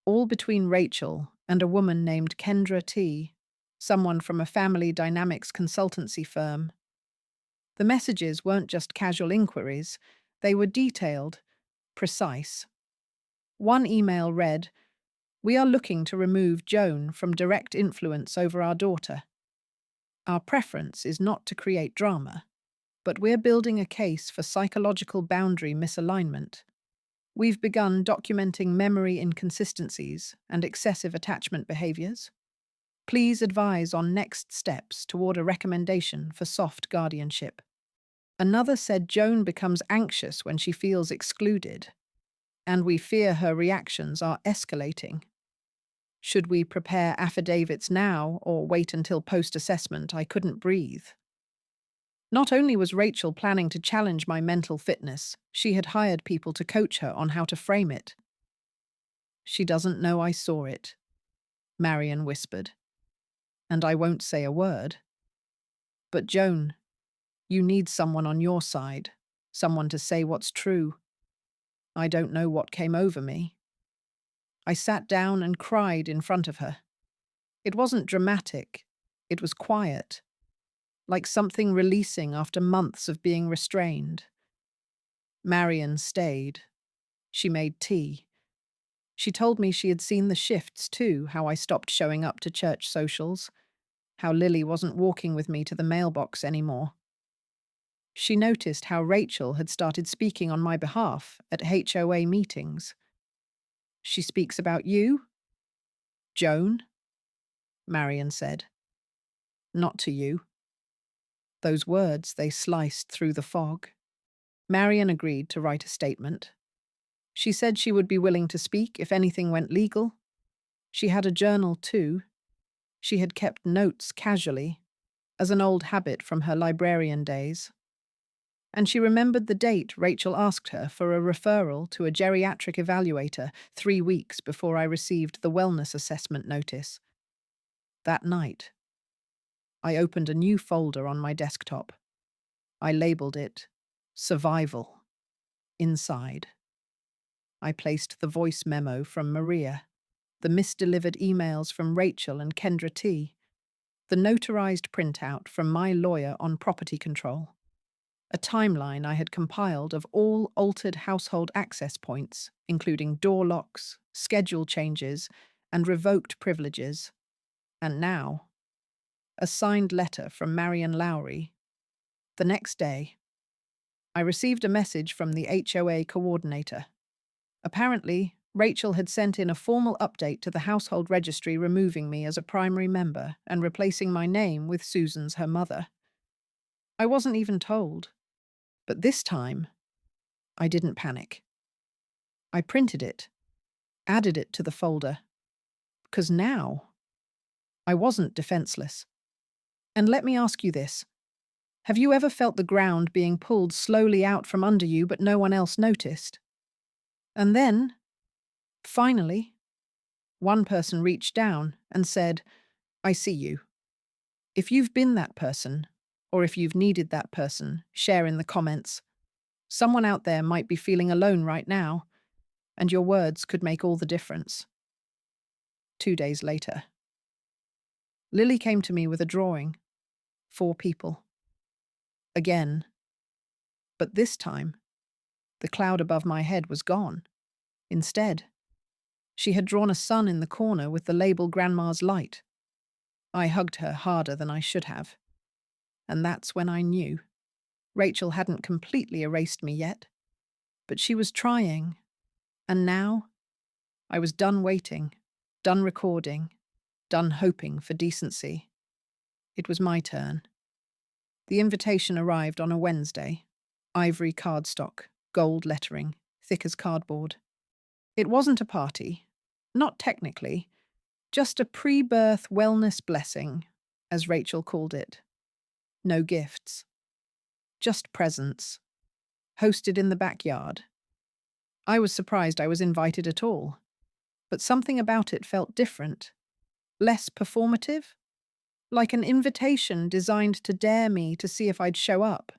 all between Rachel and a woman named Kendra T., someone from a family dynamics consultancy firm. The messages weren't just casual inquiries, they were detailed, precise. One email read, "We are looking to remove Joan from direct influence over our daughter. Our preference is not to create drama, but we're building a case for psychological boundary misalignment. We've begun documenting memory inconsistencies and excessive attachment behaviors. Please advise on next steps toward a recommendation for soft guardianship." Another said Joan becomes anxious when she feels excluded, and we fear her reactions are escalating. Should we prepare affidavits now or wait until post-assessment? I couldn't breathe. Not only was Rachel planning to challenge my mental fitness, she had hired people to coach her on how to frame it. "She doesn't know I saw it," Marian whispered, "and I won't say a word. But Joan, you need someone on your side, someone to say what's true." I don't know what came over me. I sat down and cried in front of her. It wasn't dramatic. It was quiet, like something releasing after months of being restrained. Marian stayed. She made tea. She told me she had seen the shifts too, how I stopped showing up to church socials, how Lily wasn't walking with me to the mailbox anymore. She noticed how Rachel had started speaking on my behalf at HOA meetings. "She speaks about you?" "Joan?" Marian said. "Not to you." Those words, they sliced through the fog. Marian agreed to write a statement. She said she would be willing to speak if anything went legal. She had a journal too. She had kept notes casually, as an old habit from her librarian days. And she remembered the date Rachel asked her for a referral to a geriatric evaluator 3 weeks before I received the wellness assessment notice. That night, I opened a new folder on my desktop. I labeled it Survival. Inside, I placed the voice memo from Maria, the misdelivered emails from Rachel and Kendra T., the notarized printout from my lawyer on property control, a timeline I had compiled of all altered household access points, including door locks, schedule changes, and revoked privileges. And now, a signed letter from Marian Lowry. The next day, I received a message from the HOA coordinator. Apparently, Rachel had sent in a formal update to the household registry removing me as a primary member and replacing my name with Susan's, her mother. I wasn't even told. But this time, I didn't panic. I printed it, added it to the folder, because now I wasn't defenseless. And let me ask you this. Have you ever felt the ground being pulled slowly out from under you but no one else noticed? And then, finally, one person reached down and said, "I see you. If you've been that person, or if you've needed that person, share in the comments. Someone out there might be feeling alone right now, and your words could make all the difference. 2 days later, Lily came to me with a drawing. 4 people. Again. But this time, the cloud above my head was gone. Instead, she had drawn a sun in the corner with the label Grandma's Light. I hugged her harder than I should have. And that's when I knew. Rachel hadn't completely erased me yet, but she was trying. And now, I was done waiting, done recording, done hoping for decency. It was my turn. The invitation arrived on a Wednesday. Ivory cardstock, gold lettering, thick as cardboard. It wasn't a party, not technically, just a pre-birth wellness blessing, as Rachel called it. No gifts. Just presents. Hosted in the backyard. I was surprised I was invited at all, but something about it felt different. Less performative? Like an invitation designed to dare me to see if I'd show up,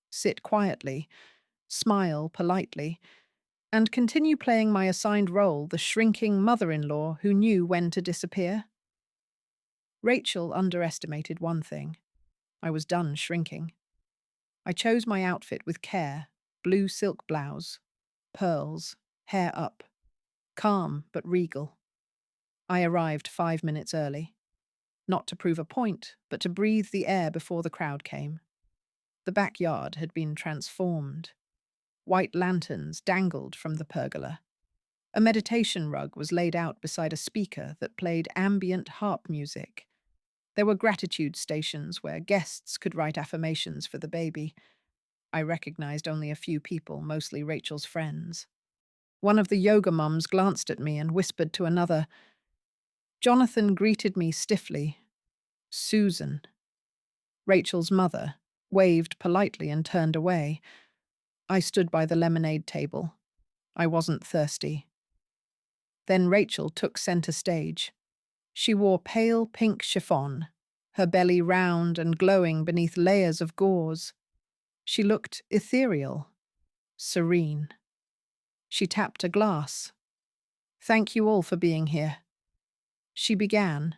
sit quietly, smile politely, and continue playing my assigned role, the shrinking mother-in-law who knew when to disappear. Rachel underestimated one thing. I was done shrinking. I chose my outfit with care, blue silk blouse, pearls, hair up, calm but regal. I arrived 5 minutes early. Not to prove a point, but to breathe the air before the crowd came. The backyard had been transformed. White lanterns dangled from the pergola. A meditation rug was laid out beside a speaker that played ambient harp music. There were gratitude stations where guests could write affirmations for the baby. I recognized only a few people, mostly Rachel's friends. One of the yoga mums glanced at me and whispered to another. Jonathan greeted me stiffly. Susan. Rachel's mother waved politely and turned away. I stood by the lemonade table. I wasn't thirsty. Then Rachel took center stage. She wore pale pink chiffon, her belly round and glowing beneath layers of gauze. She looked ethereal, serene. She tapped a glass. Thank you all for being here. She began.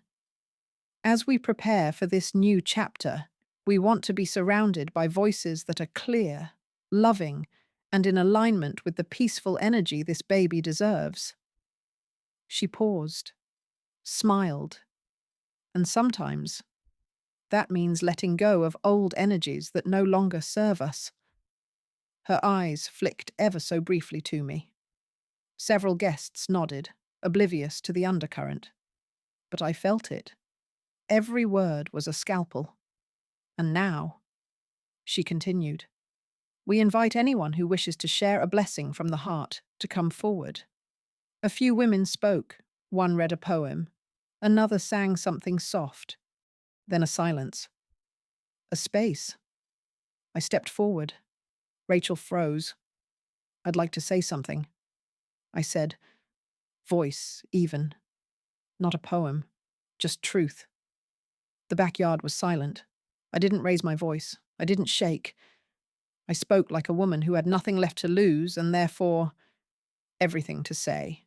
As we prepare for this new chapter, we want to be surrounded by voices that are clear, loving, and in alignment with the peaceful energy this baby deserves. She paused, smiled, and sometimes that means letting go of old energies that no longer serve us. Her eyes flicked ever so briefly to me. Several guests nodded, oblivious to the undercurrent. But I felt it. Every word was a scalpel. And now, she continued, we invite anyone who wishes to share a blessing from the heart to come forward. A few women spoke. One read a poem. Another sang something soft. Then a silence. A space. I stepped forward. Rachel froze. I'd like to say something. I said, voice, even. Not a poem, just truth. The backyard was silent. I didn't raise my voice. I didn't shake. I spoke like a woman who had nothing left to lose and therefore everything to say.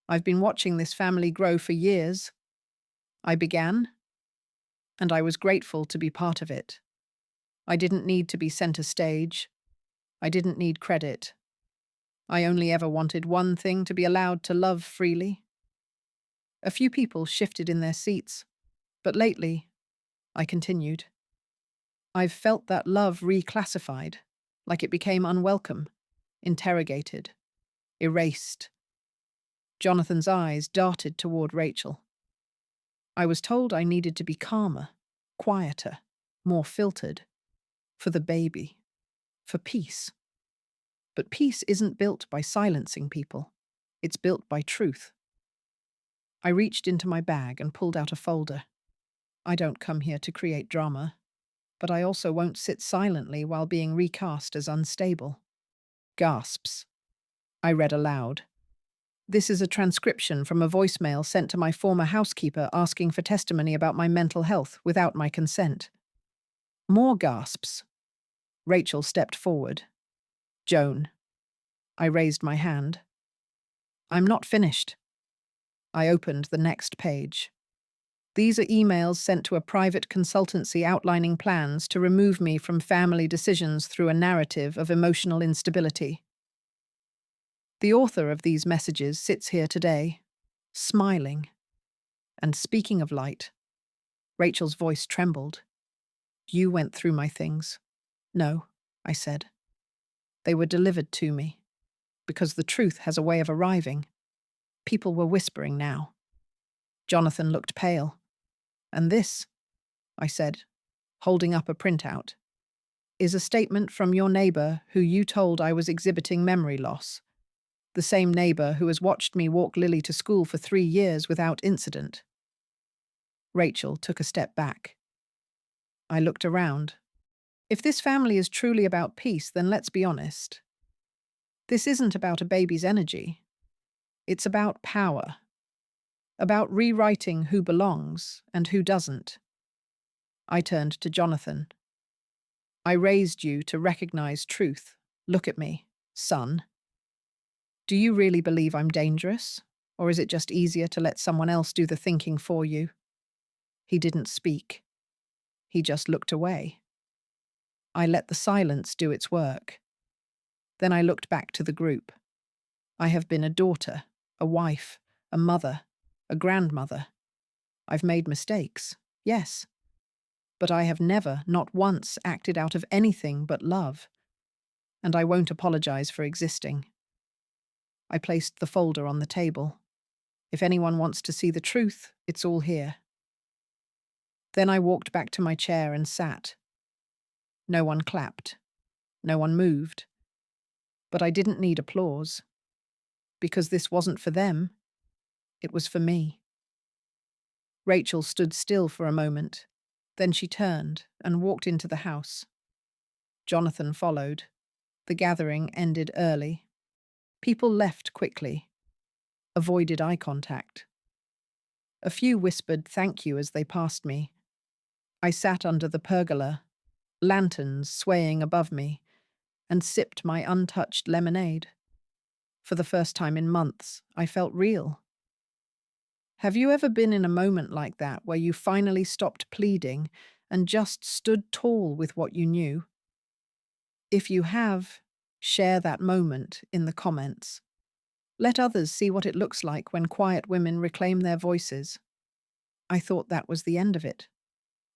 I've been watching this family grow for years. I began, and I was grateful to be part of it. I didn't need to be center stage. I didn't need credit. I only ever wanted one thing, to be allowed to love freely. A few people shifted in their seats, but lately, I continued, I've felt that love reclassified, like it became unwelcome, interrogated, erased. Jonathan's eyes darted toward Rachel. I was told I needed to be calmer, quieter, more filtered, for the baby, for peace. But peace isn't built by silencing people. It's built by truth. I reached into my bag and pulled out a folder. I don't come here to create drama, but I also won't sit silently while being recast as unstable. Gasps. I read aloud. This is a transcription from a voicemail sent to my former housekeeper asking for testimony about my mental health without my consent. More gasps. Rachel stepped forward. Joan. I raised my hand. I'm not finished. I opened the next page. These are emails sent to a private consultancy outlining plans to remove me from family decisions through a narrative of emotional instability. The author of these messages sits here today, smiling. And speaking of light, Rachel's voice trembled. You went through my things. No, I said. They were delivered to me, because the truth has a way of arriving. People were whispering now. Jonathan looked pale. And this, I said, holding up a printout, is a statement from your neighbor who you told I was exhibiting memory loss. The same neighbor who has watched me walk Lily to school for 3 years without incident. Rachel took a step back. I looked around. If this family is truly about peace, then let's be honest. This isn't about a baby's energy. It's about power. About rewriting who belongs and who doesn't. I turned to Jonathan. I raised you to recognize truth. Look at me, son. Do you really believe I'm dangerous? Or is it just easier to let someone else do the thinking for you? He didn't speak. He just looked away. I let the silence do its work. Then I looked back to the group. I have been a daughter, a wife, a mother, a grandmother. I've made mistakes, yes. But I have never, not once, acted out of anything but love. And I won't apologize for existing. I placed the folder on the table. If anyone wants to see the truth, it's all here. Then I walked back to my chair and sat. No one clapped. No one moved. But I didn't need applause. Because this wasn't for them. It was for me. Rachel stood still for a moment. Then she turned and walked into the house. Jonathan followed. The gathering ended early. People left quickly. Avoided eye contact. A few whispered thank you as they passed me. I sat under the pergola, lanterns swaying above me, and sipped my untouched lemonade. For the first time in months, I felt real. Have you ever been in a moment like that where you finally stopped pleading and just stood tall with what you knew? If you have, share that moment in the comments. Let others see what it looks like when quiet women reclaim their voices. I thought that was the end of it,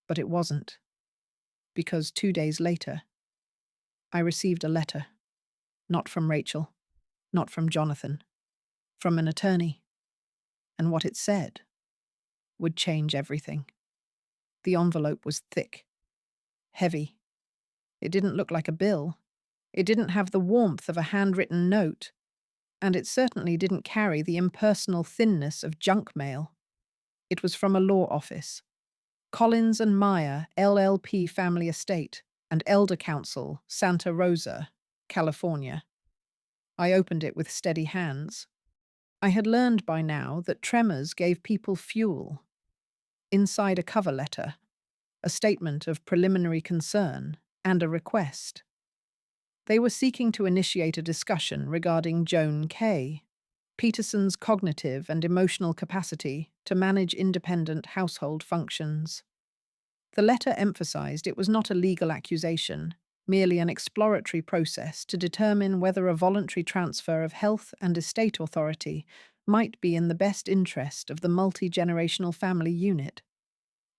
but it wasn't. Because 2 days later, I received a letter. Not from Rachel, not from Jonathan, from an attorney. And what it said would change everything. The envelope was thick, heavy. It didn't look like a bill. It didn't have the warmth of a handwritten note. And it certainly didn't carry the impersonal thinness of junk mail. It was from a law office. Collins and Meyer, LLP Family Estate, and Elder Council, Santa Rosa, California. I opened it with steady hands. I had learned by now that tremors gave people fuel. Inside a cover letter, a statement of preliminary concern, and a request. They were seeking to initiate a discussion regarding Joan K. Peterson's cognitive and emotional capacity to manage independent household functions. The letter emphasized it was not a legal accusation, merely an exploratory process to determine whether a voluntary transfer of health and estate authority might be in the best interest of the multi-generational family unit.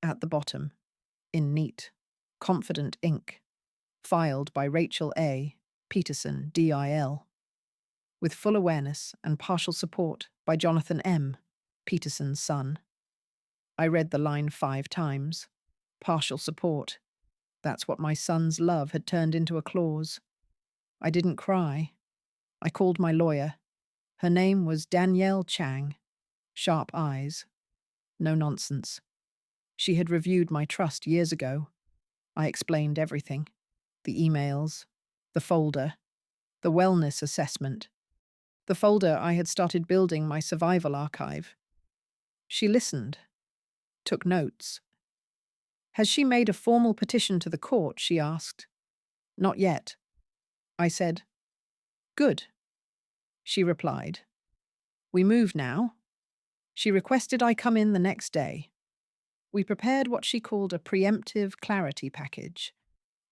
At the bottom, in neat, confident ink, filed by Rachel A. Peterson, DIL, with full awareness and partial support by Jonathan M., Peterson's son. I read the line 5 times. Partial support. That's what my son's love had turned into a clause. I didn't cry. I called my lawyer. Her name was Danielle Chang. Sharp eyes. No nonsense. She had reviewed my trust years ago. I explained everything. The emails, the folder, the wellness assessment. the folder I had started building my survival archive. She listened, took notes. Has she made a formal petition to the court? She asked. Not yet. I said. Good. She replied. We move now. She requested I come in the next day. We prepared what she called a preemptive clarity package.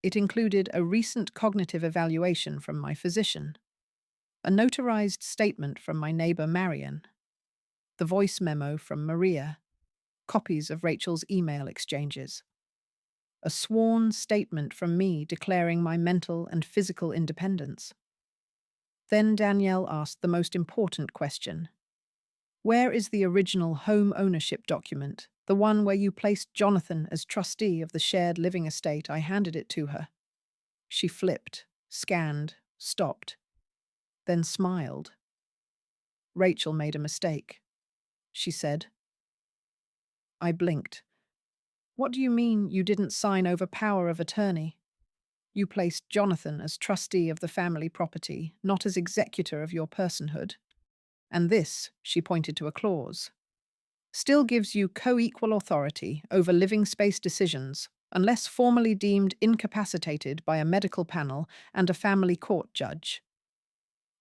It included a recent cognitive evaluation from my physician, a notarized statement from my neighbor Marion, the voice memo from Maria, copies of Rachel's email exchanges, a sworn statement from me declaring my mental and physical independence. Then Danielle asked the most important question. Where is the original home ownership document, the one where you placed Jonathan as trustee of the shared living estate? I handed it to her. She flipped, scanned, stopped, then smiled. Rachel made a mistake, she said. I blinked. What do you mean you didn't sign over power of attorney? You placed Jonathan as trustee of the family property, not as executor of your personhood. And this, she pointed to a clause, still gives you co-equal authority over living space decisions unless formally deemed incapacitated by a medical panel and a family court judge.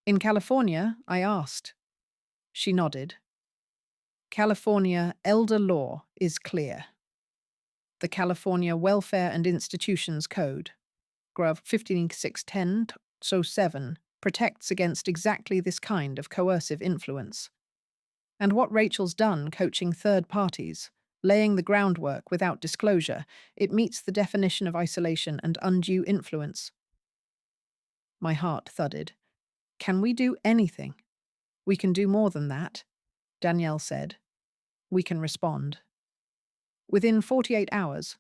In California, I asked. She nodded. California elder law is clear. The California Welfare and Institutions Code, Grov 15610-7, protects against exactly this kind of coercive influence. And what Rachel's done coaching third parties, laying the groundwork without disclosure, it meets the definition of isolation and undue influence. My heart thudded. Can we do anything? We can do more than that, Danielle said. We can respond. Within 48 hours,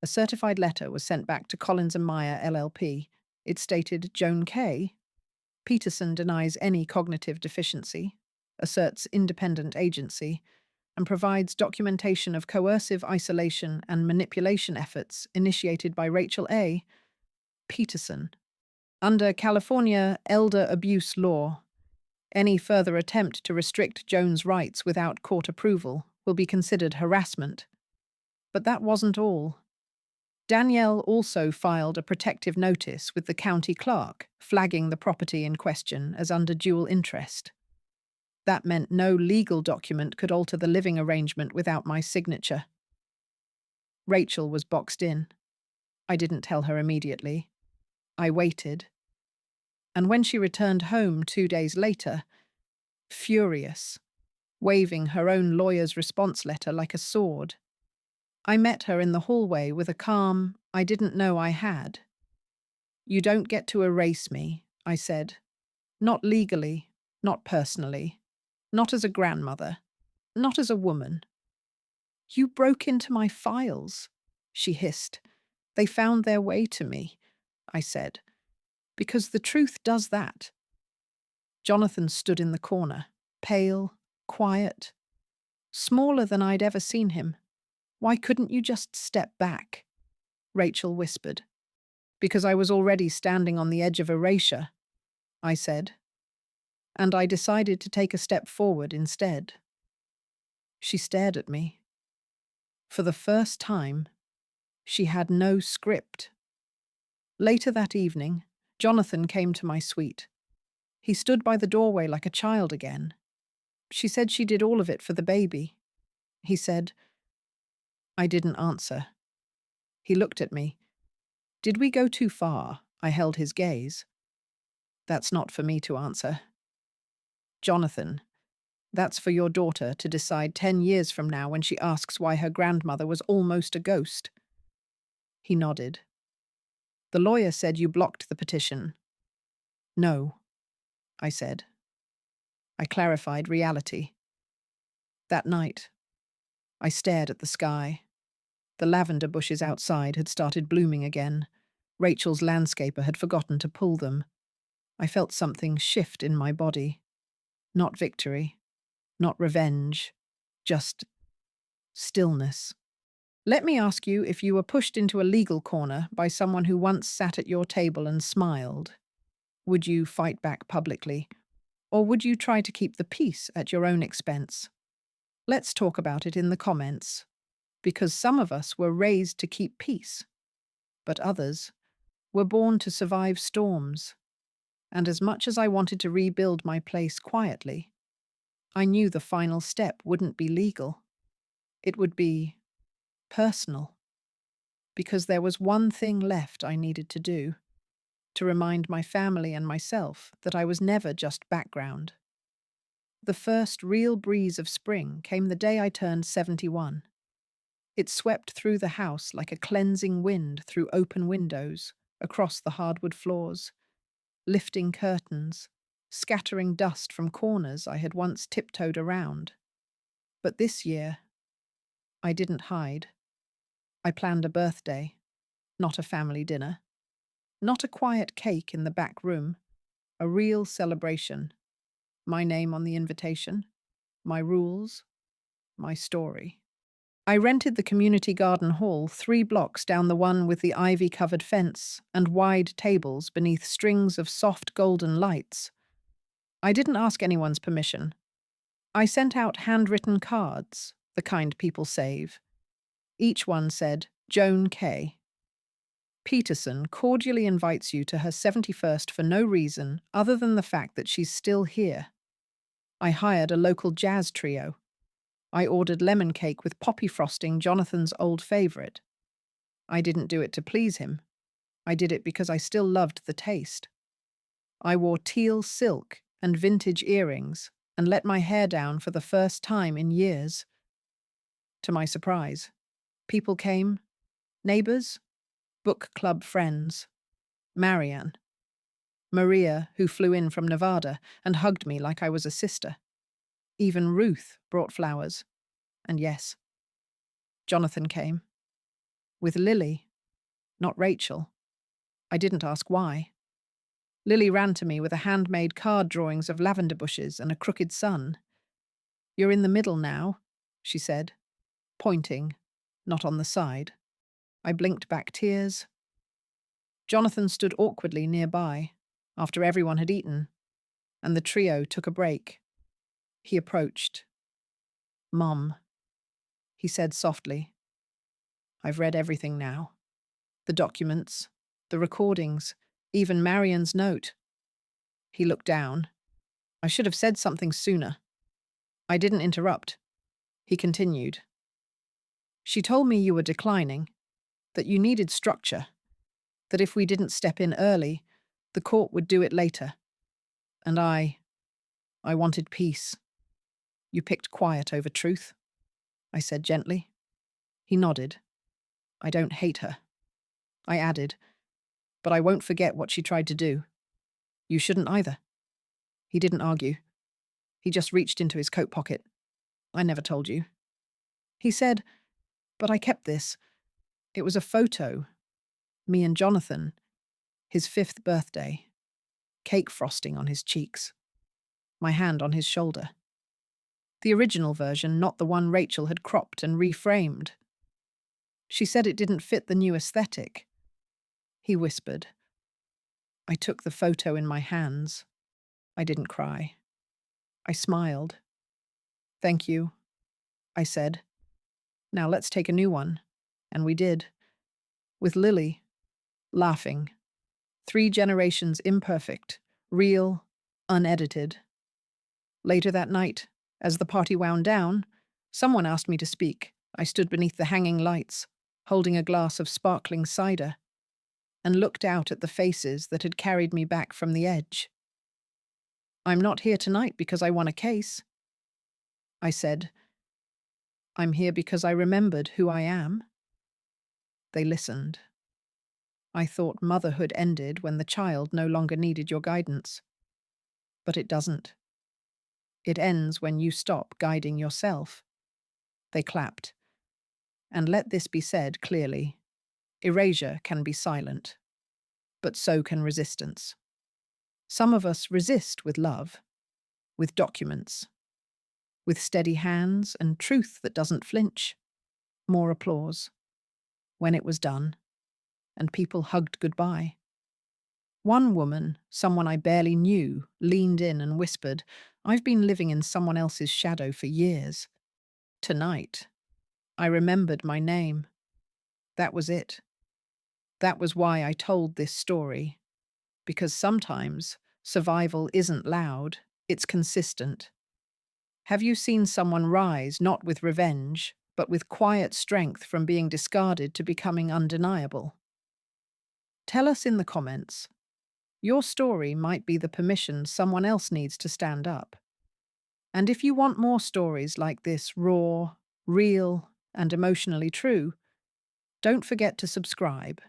a certified letter was sent back to Collins and Meyer LLP. It stated Joan K. Peterson denies any cognitive deficiency, asserts independent agency, and provides documentation of coercive isolation and manipulation efforts initiated by Rachel A. Peterson. Under California elder abuse law, any further attempt to restrict Joan's rights without court approval will be considered harassment. But that wasn't all. Danielle also filed a protective notice with the county clerk, flagging the property in question as under dual interest. That meant no legal document could alter the living arrangement without my signature. Rachel was boxed in. I didn't tell her immediately. I waited. And when she returned home 2 days later, furious, waving her own lawyer's response letter like a sword, I met her in the hallway with a calm I didn't know I had. You don't get to erase me, I said. Not legally, not personally, not as a grandmother, not as a woman. You broke into my files, she hissed. They found their way to me, I said, because the truth does that. Jonathan stood in the corner, pale, quiet, smaller than I'd ever seen him. Why couldn't you just step back? Rachel whispered. Because I was already standing on the edge of erasure, I said. And I decided to take a step forward instead. She stared at me. For the first time, she had no script. Later that evening, Jonathan came to my suite. He stood by the doorway like a child again. She said she did all of it for the baby. He said. I didn't answer. He looked at me. Did we go too far? I held his gaze. That's not for me to answer. Jonathan, that's for your daughter to decide 10 years from now when she asks why her grandmother was almost a ghost. He nodded. The lawyer said you blocked the petition. No, I said. I clarified reality. That night, I stared at the sky. The lavender bushes outside had started blooming again. Rachel's landscaper had forgotten to pull them. I felt something shift in my body. Not victory, not revenge, just stillness. Let me ask you if you were pushed into a legal corner by someone who once sat at your table and smiled. Would you fight back publicly? Or would you try to keep the peace at your own expense? Let's talk about it in the comments, because some of us were raised to keep peace, but others were born to survive storms. And as much as I wanted to rebuild my place quietly, I knew the final step wouldn't be legal. It would be personal, because there was one thing left I needed to do, to remind my family and myself that I was never just background. The first real breeze of spring came the day I turned 71. It swept through the house like a cleansing wind through open windows, across the hardwood floors, lifting curtains, scattering dust from corners I had once tiptoed around. But this year, I didn't hide. I planned a birthday, not a family dinner, not a quiet cake in the back room, a real celebration. My name on the invitation, my rules, my story. I rented the community garden hall 3 blocks down the one with the ivy-covered fence and wide tables beneath strings of soft golden lights. I didn't ask anyone's permission. I sent out handwritten cards, the kind people save. Each one said, Joan K. Peterson cordially invites you to her 71st for no reason other than the fact that she's still here. I hired a local jazz trio. I ordered lemon cake with poppy frosting, Jonathan's old favorite. I didn't do it to please him. I did it because I still loved the taste. I wore teal silk and vintage earrings and let my hair down for the first time in years. To my surprise, people came, neighbors, book club friends, Marianne, Maria, who flew in from Nevada and hugged me like I was a sister. Even Ruth brought flowers. And yes, Jonathan came. With Lily, not Rachel. I didn't ask why. Lily ran to me with a handmade card drawings of lavender bushes and a crooked sun. You're in the middle now, she said, pointing, not on the side. I blinked back tears. Jonathan stood awkwardly nearby, after everyone had eaten, and the trio took a break. He approached. Mum, he said softly. I've read everything now. The documents, the recordings, even Marian's note. He looked down. I should have said something sooner. I didn't interrupt. He continued. She told me you were declining, that you needed structure, that if we didn't step in early, the court would do it later. And I wanted peace. You picked quiet over truth, I said gently. He nodded. I don't hate her. I added, but I won't forget what she tried to do. You shouldn't either. He didn't argue. He just reached into his coat pocket. I never told you. He said, but I kept this. It was a photo. Me and Jonathan. His 5th birthday. Cake frosting on his cheeks. My hand on his shoulder. The original version, not the one Rachel had cropped and reframed. She said it didn't fit the new aesthetic. He whispered. I took the photo in my hands. I didn't cry. I smiled. Thank you, I said. Now let's take a new one. And we did. With Lily, laughing. 3 generations imperfect, real, unedited. Later that night, as the party wound down, someone asked me to speak. I stood beneath the hanging lights, holding a glass of sparkling cider, and looked out at the faces that had carried me back from the edge. I'm not here tonight because I won a case, I said. I'm here because I remembered who I am. They listened. I thought motherhood ended when the child no longer needed your guidance. But it doesn't. It ends when you stop guiding yourself. They clapped. And let this be said clearly. Erasure can be silent, but so can resistance. Some of us resist with love, with documents, with steady hands and truth that doesn't flinch. More applause. When it was done, and people hugged goodbye. One woman, someone I barely knew, leaned in and whispered, "I've been living in someone else's shadow for years." Tonight, I remembered my name. That was it. That was why I told this story. Because sometimes survival isn't loud, it's consistent. Have you seen someone rise not with revenge, but with quiet strength from being discarded to becoming undeniable? Tell us in the comments. Your story might be the permission someone else needs to stand up. And if you want more stories like this, raw, real, and emotionally true, don't forget to subscribe.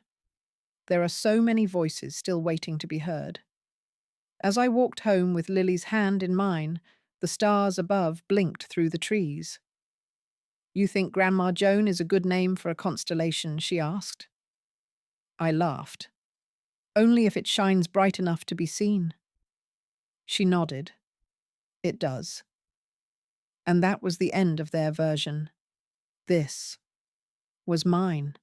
There are so many voices still waiting to be heard. As I walked home with Lily's hand in mine, the stars above blinked through the trees. "You think Grandma Joan is a good name for a constellation?" she asked. I laughed. "Only if it shines bright enough to be seen." She nodded. "It does." And that was the end of their version. This was mine.